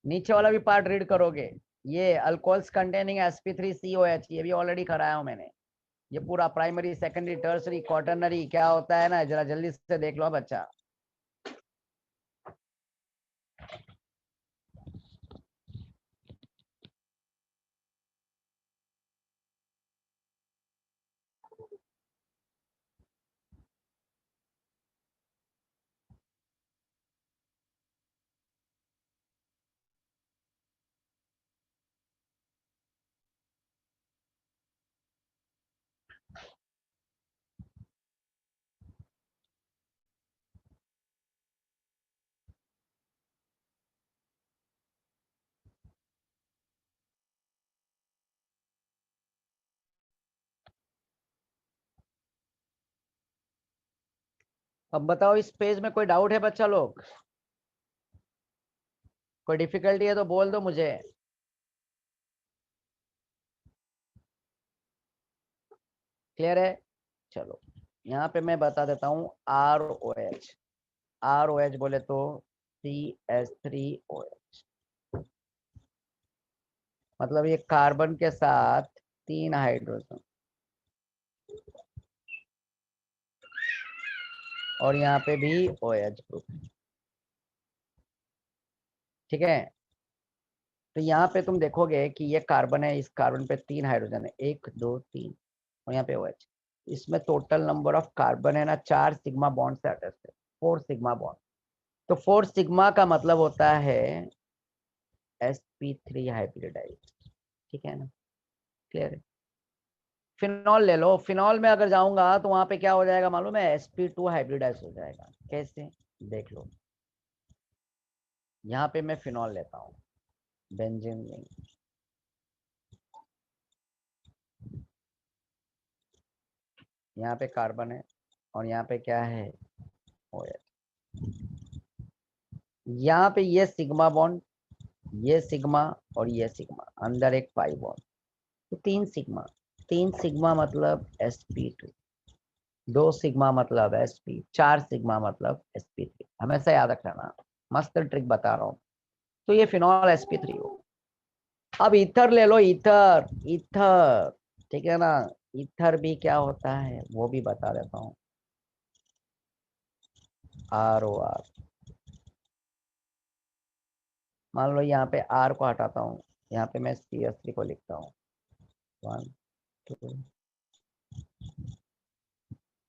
नीचे वाला भी पार्ट रीड करोगे। ये अल्कोहल्स कंटेनिंग sp3COH, ये भी ऑलरेडी कराया हूं मैंने। ये पूरा प्राइमरी, सेकेंडरी, टर्सरी, क्वाटरनरी क्या होता है ना, जरा जल्दी से देख लो बच्चा। अब बताओ इस पेज में कोई डाउट है बच्चा लोग? कोई डिफिकल्टी है तो बोल दो मुझे। क्लियर है? चलो यहाँ पे मैं बता देता हूँ। ROH, ROH बोले तो CH3OH, मतलब ये कार्बन के साथ 3 हाइड्रोजन, और यहाँ पे भी OH ग्रुप। ठीक है, तो यहाँ पे तुम देखोगे कि ये कार्बन है, इस कार्बन पे 3 हाइड्रोजन है, 1 2 3, और यहाँ पे OH। इसमें टोटल नंबर ऑफ कार्बन है ना 4 सिग्मा बॉन्ड से अटैच है, 4 सिग्मा बॉन्ड। तो 4 सिग्मा का मतलब होता है sp3 हाइब्रिडाइज। ठीक है ना? क्लियर है? फिनॉल ले लो। फिनॉल में अगर जाऊंगा तो वहां पे क्या हो जाएगा मालूम है? sp2 हाइब्रिडाइज हो जाएगा। कैसे? देख लो, यहाँ पे मैं फिनॉल लेता हूँ, बेंजीन रिंग, यहाँ पे कार्बन है और यहाँ पे क्या है? OH। यहाँ पे ये सिग्मा बॉन्ड, ये सिग्मा और ये सिग्मा, अंदर एक पाई बॉन्ड, तो 3 सिग्मा। 3 सिग्मा मतलब sp2, 2 सिग्मा मतलब sp, 4 सिग्मा मतलब sp3। हमेशा याद रखना, मस्त ट्रिक बता रहा हूँ। तो ये फिनॉल sp3 हो। अब ईथर ले लो, ईथर, ईथर। ठीक है ना? ईथर भी क्या होता है वो भी बता देता हूँ। ROR, मान लो यहाँ पे R को हटाता हूँ, यहाँ पे मैं CH3 को लिखता हूँ। 1 2,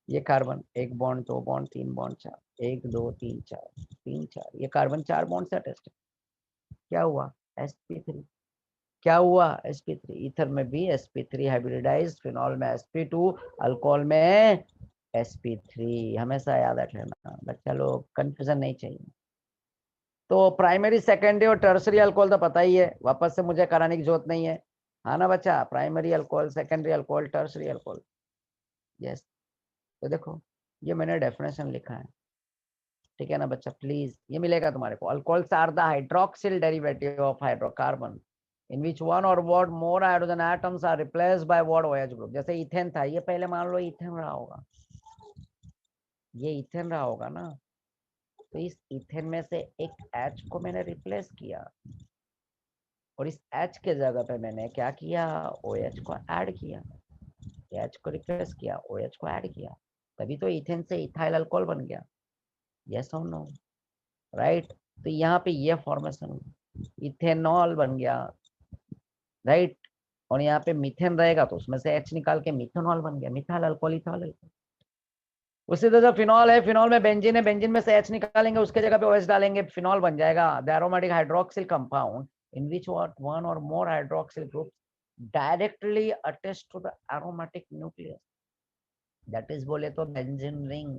ये कार्बन, 1 बॉन्ड 2 बॉन्ड 3 बॉन्ड 4, 1 2 3 4, 3 4, ये कार्बन 4 बॉन्ड से अटैच्ड है। क्या हुआ? sp3। क्या हुआ? sp3। ईथर में भी sp3 हाइब्रिडाइज, फिनॉल में sp2, अल्कोहल में sp3। हमेशा याद रख लेना बच्चा लोग, कंफ्यूजन नहीं चाहिए। तो प्राइमरी, सेकेंडरी और टर्सरी अल्कोहल तो पता ही है, वापस से मुझे कराने की जरूरत नहीं है। हाँ ना बच्चा? Primary alcohol, secondary alcohol, tertiary alcohol. Yes. तो देखो ये मैंने डेफिनेशन लिखा है। ठीक है ना बच्चा? प्लीज ये मिलेगा तुम्हारे को। Alcohols are the hydroxyl derivative of hydrocarbon in which one or more hydrogen atoms are replaced by OH group। जैसे इथेन था, ये पहले मान लो इथेन रहा होगा, ये इथेन रहा होगा ना, तो इस इथेन में से एक H को मैंने रिप्लेस किया, और इस H के जगह पे मैंने क्या किया? OH को ऐड किया। H को रिप्लेस किया, OH को ऐड किया, तभी तो इथेन से इथाइल अल्कोहल बन गया। यस और नो? राइट? तो यहाँ पे ये फॉर्मेशन, इथेनॉल बन गया, राइट? और यहाँ पे मीथेन रहेगा तो उसमें से H निकाल के मिथेनॉल बन गया, मिथाइल अल्कोहल, इथाइल अल्कोहल। उसी तरह से फिनॉल है, फिनॉल में बेंजीन है, बेंजीन में से H निकालेंगे, उसके जगह पे OH डालेंगे, फिनॉल बन जाएगा। The aromatic hydroxyl compound in which one or more hydroxyl group directly attach to the aromatic nucleus, that is बोले तो benzene ring,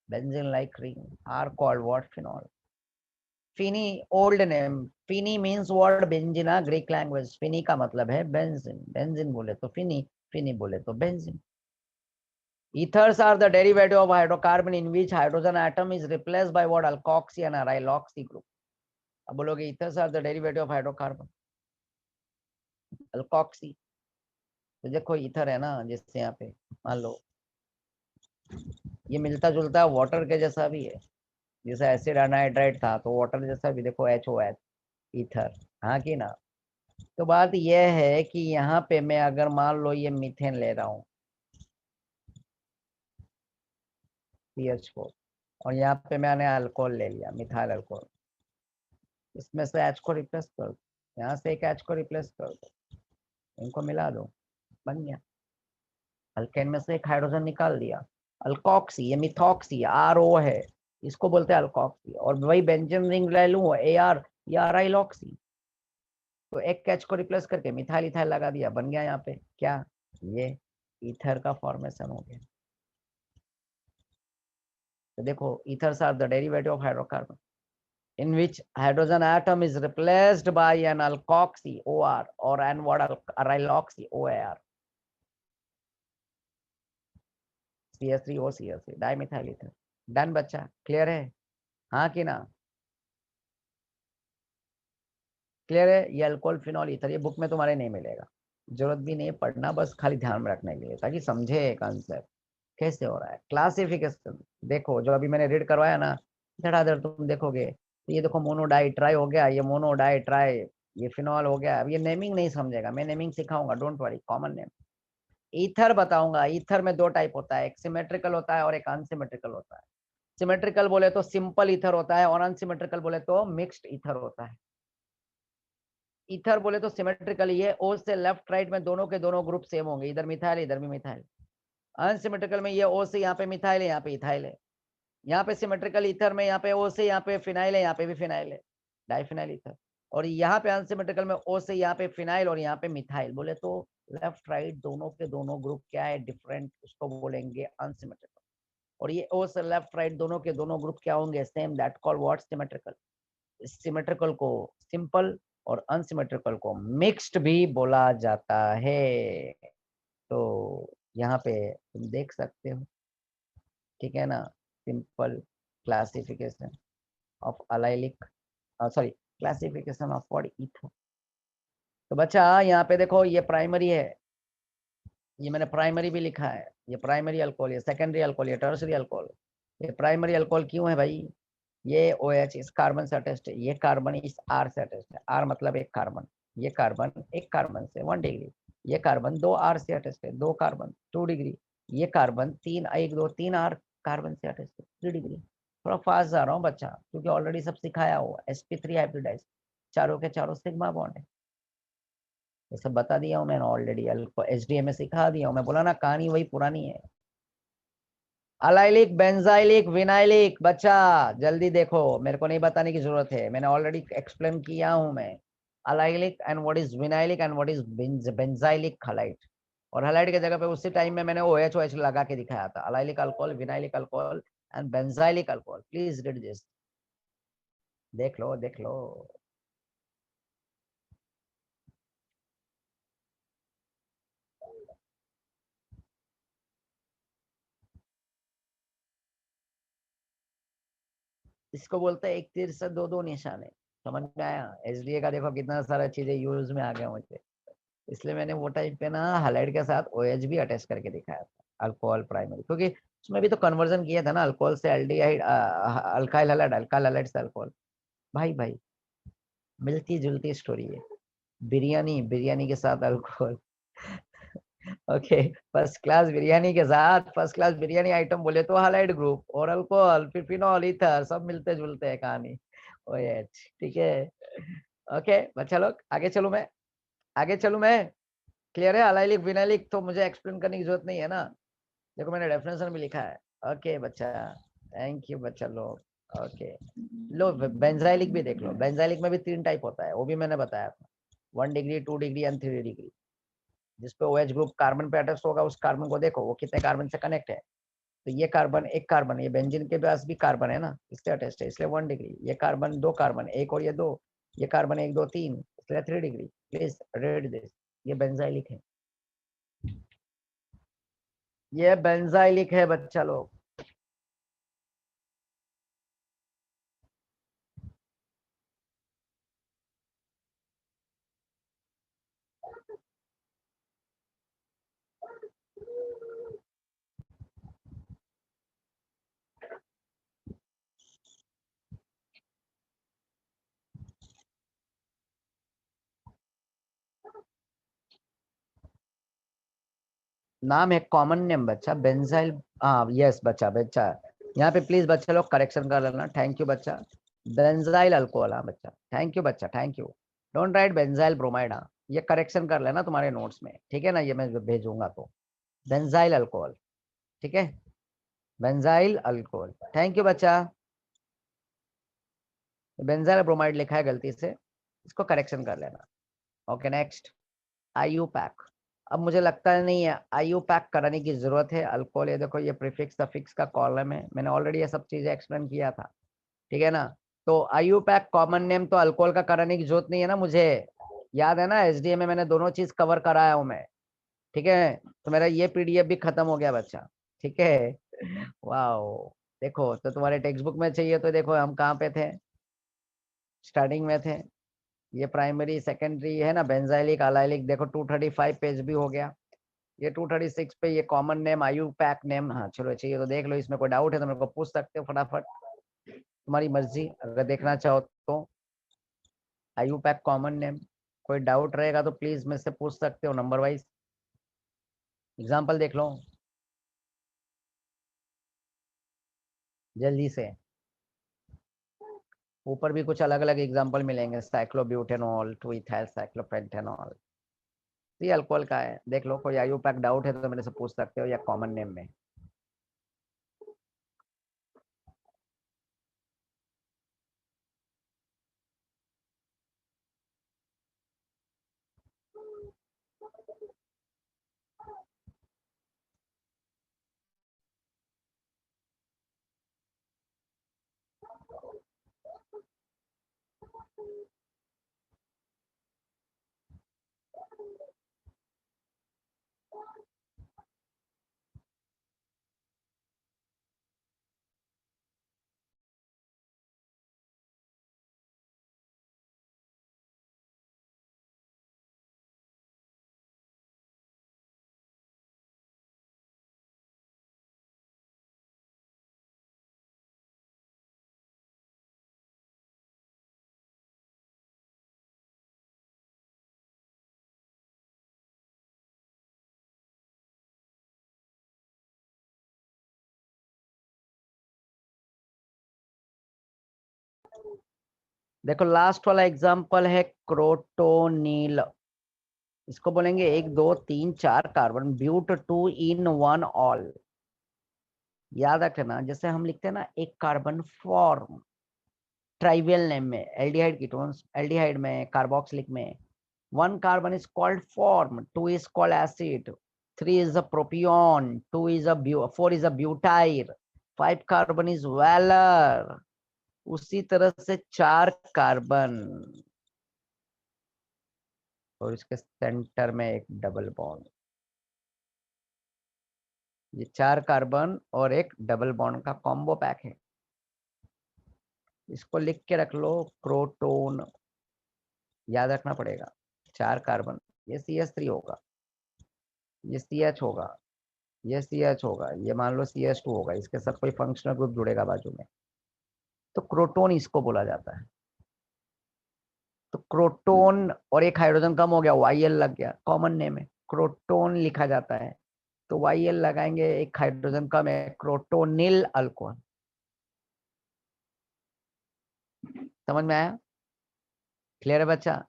benzene like ring are called what? Phenol. Phene old name, phene means word बेंजीना, Greek language. Phene का मतलब है benzene, benzene बोले तो Finney, Finney बोले तो benzene. Ethers are the derivative of hydrocarbon in which hydrogen atom is replaced by what? Alkoxy and allyloxy group. अब बोलोगे ethers are the derivative of hydrocarbon, alkoxy। तो देखो ईथर है ना, जिससे यहाँ पे मान लो ये मिलता जुलता वाटर के जैसा भी है, जैसे एसिड अनहाइड्राइड था तो वाटर जैसा भी, देखो HOH, ईथर। हाँ कि ना? तो बात यह है कि यहाँ पे मैं अगर मान लो ये मीथेन ले रहा हूँ CH4, और यहाँ पे मैंने अल्कोहल ले लिया, मिथाइल अल्कोहल, इसमें से H को रिप्लेस कर दो, यहाँ से एक H को रिप्लेस कर दो, इनको मिला दो, बन गया। अल्केन में से एक हाइड्रोजन निकाल दिया, अल्कोक्सी, ये मिथॉक्सी RO है, इसको बोलते हैं अल्कोक्सी। और वही बेंजीन रिंग ले लूं AR, ये अराइलॉक्सी, तो एक H को रिप्लेस करके मिथाइल इथाइल लगा दिया, बन गया यहाँ पे क्या? ये ईथर का फॉर्मेशन हो गया। तो देखो ethers are the derivative of hydrocarbon in which hydrogen atom is replaced by an alkoxy OR or an what? Aryloxy OAR, CH3O CH3 dimethyl ether. Done बच्चा, क्लियर है? हाँ कि ना? क्लियर है? ये अल्कोहल फिनॉल ईथर, ये book में तुम्हारे नहीं मिलेगा, जरूरत भी नहीं है पढ़ना, बस खाली ध्यान में रखने के लिए, ताकि समझे कॉन्सेप्ट कैसे हो रहा है। क्लासिफिकेशन देखो, जो अभी मैंने रीड करवाया ना, धड़ाधड़ तुम देखोगे तो ये देखो मोनोडाई ट्राई हो गया, ये मोनोडाई ट्राई, ये फिनॉल हो गया। अब ये नेमिंग नहीं समझेगा, मैं नेमिंग सिखाऊंगा, don't worry, common name. Ether बताऊंगा, ईथर में दो टाइप होता है, एक सिमेट्रिकल होता है और एक अनसिमेट्रिकल होता है। सिमेट्रिकल बोले तो सिंपल ईथर होता है, और अनसिमेट्रिकल बोले तो मिक्स्ड ईथर होता है। ईथर बोले तो सिमेट्रिकल, ये ओ से लेफ्ट राइट में दोनों के दोनों ग्रुप सेम होंगे, इधर मिथाइल इधर भी मिथाइल। अनसिमेट्रिकल में ये ओ से यहाँ पे मिथाइल है, यहाँ पे इथाइल है। यहाँ पे सिमेट्रिकल ईथर में यहाँ पे ओ से यहाँ पे फिनाइल है, यहाँ पे भी फिनाइल है, डाइफिनाइल ईथर। और यहाँ पे अनसिमेट्रिकल में ओ से यहाँ पे फिनाइल और यहाँ पे मिथाइल, बोले तो लेफ्ट राइट दोनों के दोनों ग्रुप क्या है? डिफरेंट, उसको बोलेंगे अनसिमेट्रिकल। और ये ओ से लेफ्ट राइट दोनों के दोनों ग्रुप क्या होंगे? Same, that called what? Symmetrical. Symmetrical को सिंपल और अनसिमेट्रिकल को मिक्स्ड भी बोला जाता है। तो यहाँ पे तुम देख सकते हो, ठीक है ना? Simple classification of allylic, sorry, classification of what? Ether. तो बच्चा यहाँ पे देखो, ये प्राइमरी है, ये मैंने प्राइमरी भी लिखा है, ये प्राइमरी अल्कोहल, ये सेकेंडरी अल्कोहल, ये टर्सरी अल्कोहल। ये प्राइमरी अल्कोहल क्यों है भाई? ये OH इस कार्बन से अटैच्ड है, ये कार्बन इस R से अटैच्ड है, R मतलब एक कार्बन, ये कार्बन एक कार्बन से 1 डिग्री, ये कार्बन 2 R से अटैच्ड है, 2 कार्बन 2 डिग्री, ये कार्बन 3 1 2 3 R कार्बन से अटैच्ड है 3 डिग्री। थोड़ा फास्ट जा रहा हूँ बच्चा, क्योंकि ऑलरेडी सब सिखाया हुआ। sp3 हाइब्रिडाइज, चारों के चारों सिग्मा बॉन्ड है, ये सब बता दिया हूँ मैंने ऑलरेडी, HDA में सिखा दिया हूँ मैं, बोला ना कहानी वही पुरानी है। अलाइलिक, बेंजाइलिक, विनाइलिक, बच्चा जल्दी देखो, मेरे को नहीं बताने की जरूरत है, मैंने ऑलरेडी एक्सप्लेन किया हूं मैं। Allylic and what is vinylic and what is benzylic halide. और हलाइड के जगह पे उसी टाइम में मैंने OH लगा के दिखाया था। Allylic alcohol, vinylic alcohol and benzylic alcohol, please read this, देख लो देख लो। इसको बोलते हैं एक तीर से दो दो निशाने, समझ में आया? HDA का देखो कितना सारा चीजें यूज में आ गया मुझे, इसलिए मैंने वो टाइप पे ना हाइलाइट के साथ OH भी अटैच करके दिखाया था, अल्कोहल प्राइमरी, क्योंकि उसमें भी तो कन्वर्जन किया था ना, अल्कोहल से aldehyde, alkyl halide, alkyl halide से अल्कोहल। भाई भाई मिलती जुलती स्टोरी है। बिरयानी, बिरयानी के साथ alcohol okay, first class biryani के साथ फर्स्ट क्लास बिरयानी आइटम बोले तो हाइलाइट ग्रुप और अल्कोहल, फिर फिनॉल ईथर, सब मिलते जुलते हैं कहानी। OH, ठीक है? ओके बच्चा लोग, आगे चलूं मैं, आगे चलूं मैं? क्लियर है? अलाइलिक विनाइलिक तो मुझे एक्सप्लेन करने की जरूरत नहीं है ना? देखो मैंने डेफिनेशन में लिखा है। ओके बच्चा, थैंक यू बच्चा लोग। ओके, लो बेंजाइलिक भी देख लो। बेंजाइलिक में भी 3 टाइप होता है, वो भी मैंने बताया था, 1 डिग्री, 2 डिग्री एंड 3 डिग्री। जिसपे OH ग्रुप कार्बन पे अटैच होगा, उस कार्बन को देखो वो कितने कार्बन से कनेक्ट है। तो ये कार्बन, एक कार्बन, ये बेंजीन के पास भी कार्बन है ना, इससे अटैच है, इसलिए 1 डिग्री। ये कार्बन, 2 कार्बन, एक और ये 2, ये कार्बन 1 2 3, इसलिए 3 डिग्री। प्लीज रीड दिस, ये बेंजाइलिक है, ये बेंजाइलिक है बच्चा लोग। नाम है कॉमन नेम बच्चा, बेंजाइल। हाँ यस बच्चा, बच्चा यहाँ पे प्लीज बच्चा लोग करेक्शन कर लेना। थैंक यू बच्चा। बेंजाइल अल्कोहल, हाँ बच्चा, थैंक यू बच्चा, thank you. Don't write benzyl bromide, हाँ ये करेक्शन कर लेना तुम्हारे नोट्स में, ठीक है ना, ये मैं भेजूंगा तो। बेंजाइल अल्कोहल, ठीक है, बेंजाइल अल्कोहल, थैंक यू बच्चा। बेंजाइल ब्रोमाइड लिखा है गलती से, इसको करेक्शन कर लेना। Okay next, IU pack. अब मुझे लगता है नहीं है आईयू पैक कराने की जरूरत है। अल्कोहल, ये देखो ये प्रीफिक्स सफिक्स का कॉलम है, मैंने ऑलरेडी ये सब चीजें एक्सप्लेन किया था, ठीक है ना। तो आईयू पैक कॉमन नेम, तो अल्कोहल का कराने की जरूरत नहीं है ना मुझे, याद है ना, एसडीए में मैंने दोनों चीज कवर कराया हूं मैं, ठीक है। तो मेरा ये पीडीएफ भी खत्म हो गया बच्चा, ठीक है। वाओ, देखो तो तुम्हारे टेक्स्ट बुक में चाहिए तो देखो हम कहाँ पे थे, स्टार्टिंग में थे। ये प्राइमरी सेकेंडरी है ना, बेंजाइलिक अलाइलिक, देखो 235 पेज भी हो गया। ये 236 पे ये कॉमन नेम आयु पैक नेम, हाँ चलो चाहिए तो देख लो, इसमें कोई डाउट है तो मेरे को पूछ सकते हो फटाफट, तुम्हारी मर्जी अगर देखना चाहो तो। आयु पैक कॉमन नेम, कोई डाउट रहेगा तो प्लीज मुझसे पूछ सकते हो नंबर वाइज, एग्जाम्पल देख लो जल्दी से। ऊपर भी कुछ अलग अलग एग्जाम्पल मिलेंगे, साइक्लोब्यूटेनॉल, टू इथाइल साइक्लोपेंटेनॉल, ये अल्कोहल का है, देख लो। कोई आयु पैक डाउट है तो मेरे से पूछ सकते हो, या कॉमन नेम में। देखो लास्ट वाला एग्जाम्पल है क्रोटोनिल, इसको बोलेंगे 1 2 3 4 कार्बन, ब्यूट 2 in 1 ऑल। याद रखना, जैसे हम लिखते हैं ना एक कार्बन फॉर्म ट्राइवियल नेम में, एल्डिहाइड कीटोन्स, एल्डिहाइड में, कार्बोक्सिलिक में, 1 carbon is called form, 2 is called acid, 3 is a propion, 2 is a 4 is a butyl, 5 carbon is valer. उसी तरह से 4 कार्बन और इसके सेंटर में एक डबल बॉन्ड, ये 4 कार्बन और एक डबल बॉन्ड का कॉम्बो पैक है। इसको लिख के रख लो, क्रोटोन, याद रखना पड़ेगा। 4 कार्बन, ये CH3 होगा, ये CH होगा, ये CH होगा, ये मान लो CH2 होगा, इसके साथ कोई फंक्शनल ग्रुप जुड़ेगा बाजू में, तो क्रोटोन इसको बोला जाता है। तो क्रोटोन और एक हाइड्रोजन कम हो गया, YL लग गया, कॉमन नेम है, क्रोटोन लिखा जाता है। तो YL लगाएंगे, एक हाइड्रोजन कम है, क्रोटोनिल अल्कोहल। समझ में आया, क्लियर है बच्चा,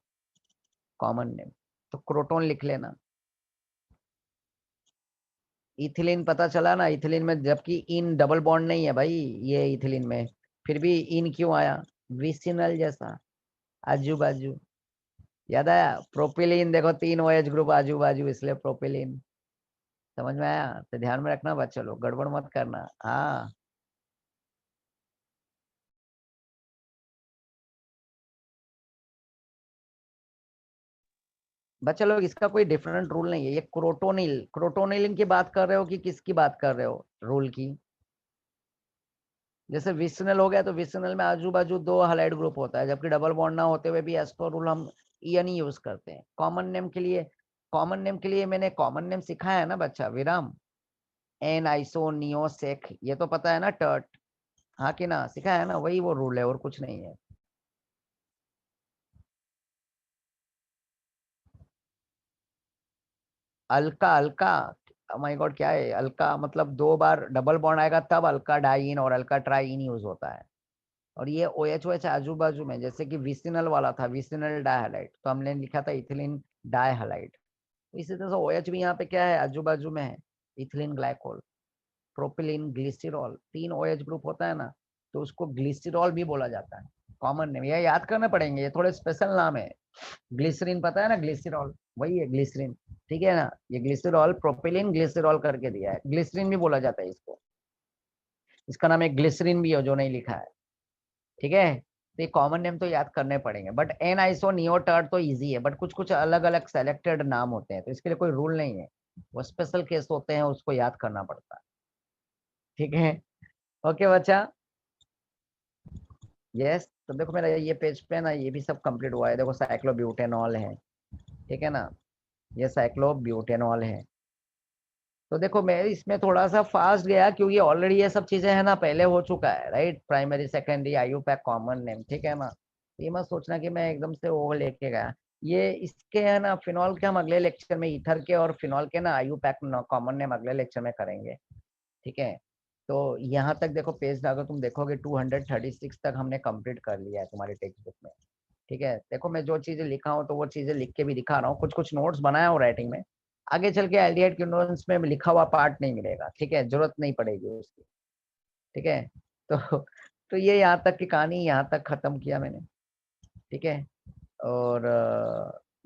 कॉमन नेम। तो क्रोटोन लिख लेना, इथिलीन पता चला ना, इथिलीन में जबकि इन डबल बॉन्ड नहीं है भाई ये इथिलीन में, फिर भी इन क्यों आया? विसिनल जैसा आजू बाजू, याद आया? प्रोपिलीन देखो 3 OH ग्रुप आजू बाजू, इसलिए प्रोपिलीन। समझ में आया? तो ध्यान में रखना बच्चे लोग, गड़बड़ मत करना। हाँ बच्चे लोग, इसका कोई डिफरेंट रूल नहीं है। ये क्रोटोनिल, क्रोटोनिलिन की बात कर रहे हो कि किसकी बात कर रहे हो रूल की? जैसे विसिनल हो गया तो विसिनल में आजू बाजू 2 हालाइड ग्रुप होता है, जबकि डबल बॉन्ड ना होते हुए भी एज पर रूल हम ईएन ही यूज करते हैं। कॉमन नेम के लिए, कॉमन नेम के लिए मैंने कॉमन नेम सिखाया है ना बच्चा, विराम। एन आइसो नियो सेक, ये तो पता है ना, टर्ट। हाँ कि ना, सिखाया है ना, वही वो रूल है और कुछ नहीं है। अल्का, अल्का, माय गॉड क्या है अल्का? मतलब 2 बार डबल बॉन्ड आएगा तब अल्का डाइइन और अल्का ट्राइइन यूज होता है। और ये OH OH आजू बाजू में, जैसे कि विसिनल वाला था विसिनल डाइहालाइड, तो हमने लिखा था इथिलीन डाइहालाइड। इसी तरह से OH भी यहाँ पे क्या है, आजू बाजू में है, ethylene glycol. Propylene glycerol, 3 OH group होता है ना, तो उसको ग्लिसरॉल भी बोला जाता है। कॉमन नेम, ये याद करने पड़ेंगे, ये थोड़े स्पेशल नाम है। ग्लिसरीन पता है ना, ग्लिसरॉल वही है ग्लिसरीन, ठीक है ना। ये ग्लिसरॉल प्रोपिलीन ग्लिसरॉल करके दिया है, ग्लिसरीन भी बोला जाता है इसको। इसका नाम एक ग्लिसरीन भी है जो नहीं लिखा है, ठीक है। तो ये कॉमन नेम तो याद करने पड़ेंगे, बट एन आइसो नियोटार्ड तो इजी है, बट कुछ कुछ अलग अलग सेलेक्टेड नाम होते हैं, तो इसके लिए कोई रूल नहीं है। वो स्पेशल केस होते हैं, उसको याद करना पड़ता है, ठीक है। ओके बच्चा। यस, तो देखो मेरा ये पेज पे ना, ये भी सब कंप्लीट हुआ है। देखो साइक्लोब्यूटेनॉल है, ठीक है ना, ये साइक्लोब्यूटेनॉल है। तो देखो मैं इसमें थोड़ा सा फास्ट गया क्योंकि ऑलरेडी ये सब चीजें है ना, पहले हो चुका है, right? Primary secondary IUPAC common name, ठीक है ना। ये मत सोचना कि मैं एकदम से वो लेके गया। ये इसके है ना, फिनॉल के हम अगले लेक्चर में, ईथर के और फिनॉल के ना आईयूपैक कॉमन नेम अगले लेक्चर में करेंगे, ठीक है। तो यहाँ तक देखो पेज अगर तुम देखोगे 236 तक हमने कंप्लीट कर लिया है तुम्हारी टेक्स्ट बुक में, ठीक है। देखो मैं जो चीजें लिखा हूँ तो वो चीजें लिख के भी दिखा रहा हूँ, कुछ कुछ नोट्स बनाया हूँ राइटिंग में। आगे चल के एल्डिहाइड कीटोन्स में लिखा हुआ पार्ट नहीं मिलेगा, ठीक है, जरूरत नहीं पड़ेगी उसकी, ठीक है। तो तो ये यहाँ तक की कहानी यहाँ तक खत्म किया मैंने, ठीक है। और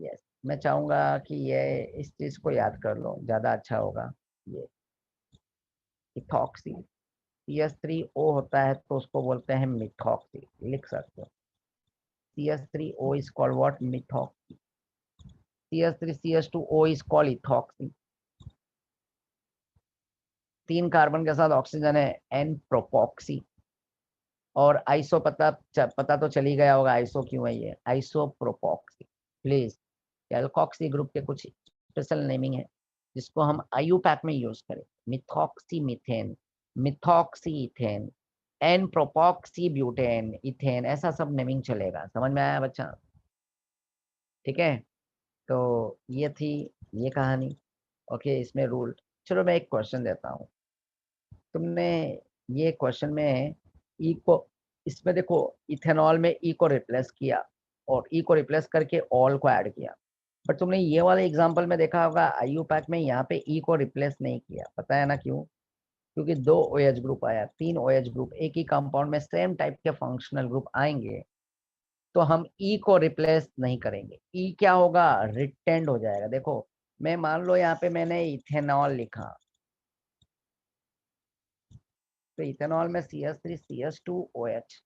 यस, मैं चाहूंगा कि ये इस चीज को याद कर लो, ज्यादा अच्छा होगा। ये इथॉक्सी, CS3O होता है तो उसको बोलते हैं मिथॉक्सी, लिख सकते हो। CS3O is called what? Methoxy. CS3CS2O is called ethoxy. 3 carbon के साथ ऑक्सीजन है, एन प्रोपॉक्सी। और आइसो पता तो चली गया होगा आइसो क्यों है, ये आइसो प्रोपॉक्सी। प्लीज, एल्कोक्सी ग्रुप के कुछ स्पेशल नेमिंग है जिसको हम आयु पैक में यूज करें। Methoxy methane, methoxy ethane, N propoxy butane, ethane, ऐसा सब नेमिंग चलेगा। समझ में आया बच्चा? ठीक है। तो ये थी ये कहानी। ओके, इसमें रूल। चलो मैं एक क्वेश्चन देता हूँ। तुमने ये क्वेश्चन में ई को, इसमें देखो इथेनॉल में ई को रिप्लेस किया और ई को रिप्लेस करके ऑल को ऐड किया। बट तुमने ये वाले एग्जांपल में देखा होगा आईयू पैक में यहाँ पे ई को रिप्लेस नहीं किया, पता है ना क्यों? क्योंकि 2 OH ग्रुप आया, 3 OH ग्रुप, एक ही कंपाउंड में सेम टाइप के फंक्शनल ग्रुप आएंगे, तो हम ई को रिप्लेस नहीं करेंगे। ई क्या होगा? रिटेंड हो जाएगा। देखो मैं मान लो यहाँ पे मैंने इथेनॉल लिखा, तो इथेनॉल में CH3CH2OH,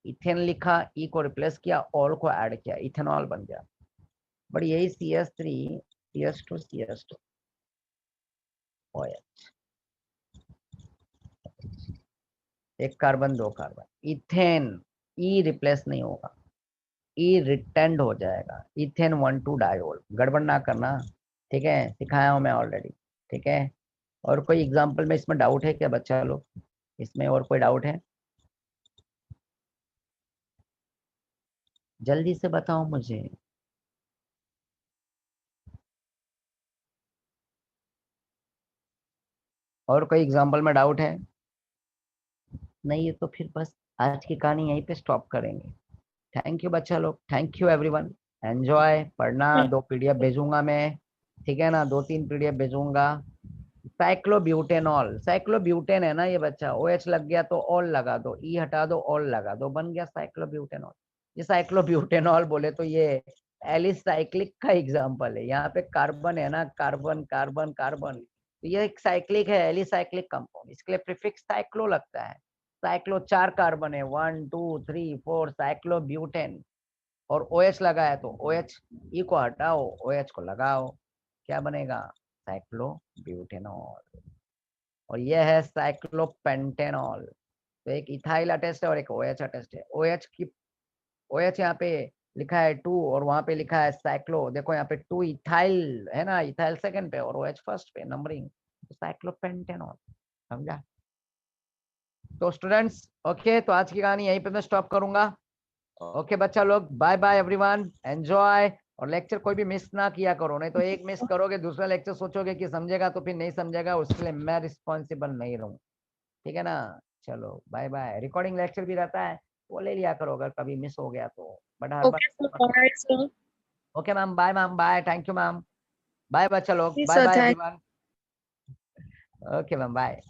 इथेन लिखा, ई को रिप्लेस किया, ऑल को ऐड किया, इथेनॉल बन गया। बट यही CH3CH2OH, एक कार्बन 2 कार्बन, इथेन, ई रिप्लेस नहीं होगा, ई रिटेंड हो जाएगा, इथेन 1,2 डायोल। गड़बड़ ना करना, ठीक है, सिखाया हूं मैं ऑलरेडी, ठीक है। और कोई एग्जांपल में इसमें डाउट है क्या बच्चा लोग? इसमें और कोई डाउट है? जल्दी से बताओ मुझे। और कोई एग्जांपल में डाउट है? नहीं है तो फिर बस आज की कहानी यहीं पे स्टॉप करेंगे। थैंक यू बच्चा लोग, थैंक यू एवरीवन। एंजॉय, पढ़ना, 2 PDF भेजूंगा मैं, ठीक है ना, 2-3 PDF भेजूंगा। साइक्लोब्यूटेनॉल, साइक्लोब्यूटेन है ना ये बच्चा, OH लग गया तो ऑल लगा दो, E हटा दो ऑल लगा दो, बन गया साइक्लोब्यूटेनॉल। ये साइक्लोब्यूटेनॉल बोले तो ये एलिसाइक्लिक का एग्जांपल है। यहाँ पे कार्बन है ना, कार्बन कार्बन कार्बन, तो ये एक साइक्लिक है, एलिसाइक्लिक कंपाउंड, इसके लिए प्रीफिक्स साइक्लो लगता है। साइक्लो 4 कार्बन है, 1 2 3 4, साइक्लोब्यूटेन, और OH लगा है तो OH, E को हटाओ OH को लगाओ, क्या बनेगा? साइक्लोब्यूटेनॉल। और यह है साइक्लोपेंटेनॉल। तो एक इथाइल अटेस्ट है और एक OH अटेस्ट है। OH यहाँ पे लिखा है 2 और वहां पे लिखा है साइक्लो, देखो यहाँ पे 2 इथाइल है ना, इथाइल सेकंड पे और OH फर्स्ट पे, नंबरिंग, तो साइक्लोपेंटेनॉल, समझा? तो स्टूडेंट्स ओके, तो आज की कहानी यहीं पे मैं स्टॉप करूंगा। ओके बच्चा लोग, बाय बाय एवरीवन, एंजॉय। और लेक्चर कोई भी मिस ना किया करो, नहीं तो एक मिस करोगे दूसरा लेक्चर सोचोगे कि समझेगा तो फिर नहीं समझेगा, उसके लिए मैं रिस्पॉन्सिबल नहीं रहूँ, ठीक है ना? चलो बाय बाय। रिकॉर्डिंग लेक्चर भी रहता है, वो ले लिया करो अगर कभी मिस हो गया तो, बट हर Okay, sir. Bye, sir. बार। Okay ma'am, bye ma'am, bye, thank you ma'am, bye बच्चा लोग, Yes, bye sir. Bye Thank everyone. Okay ma'am, bye.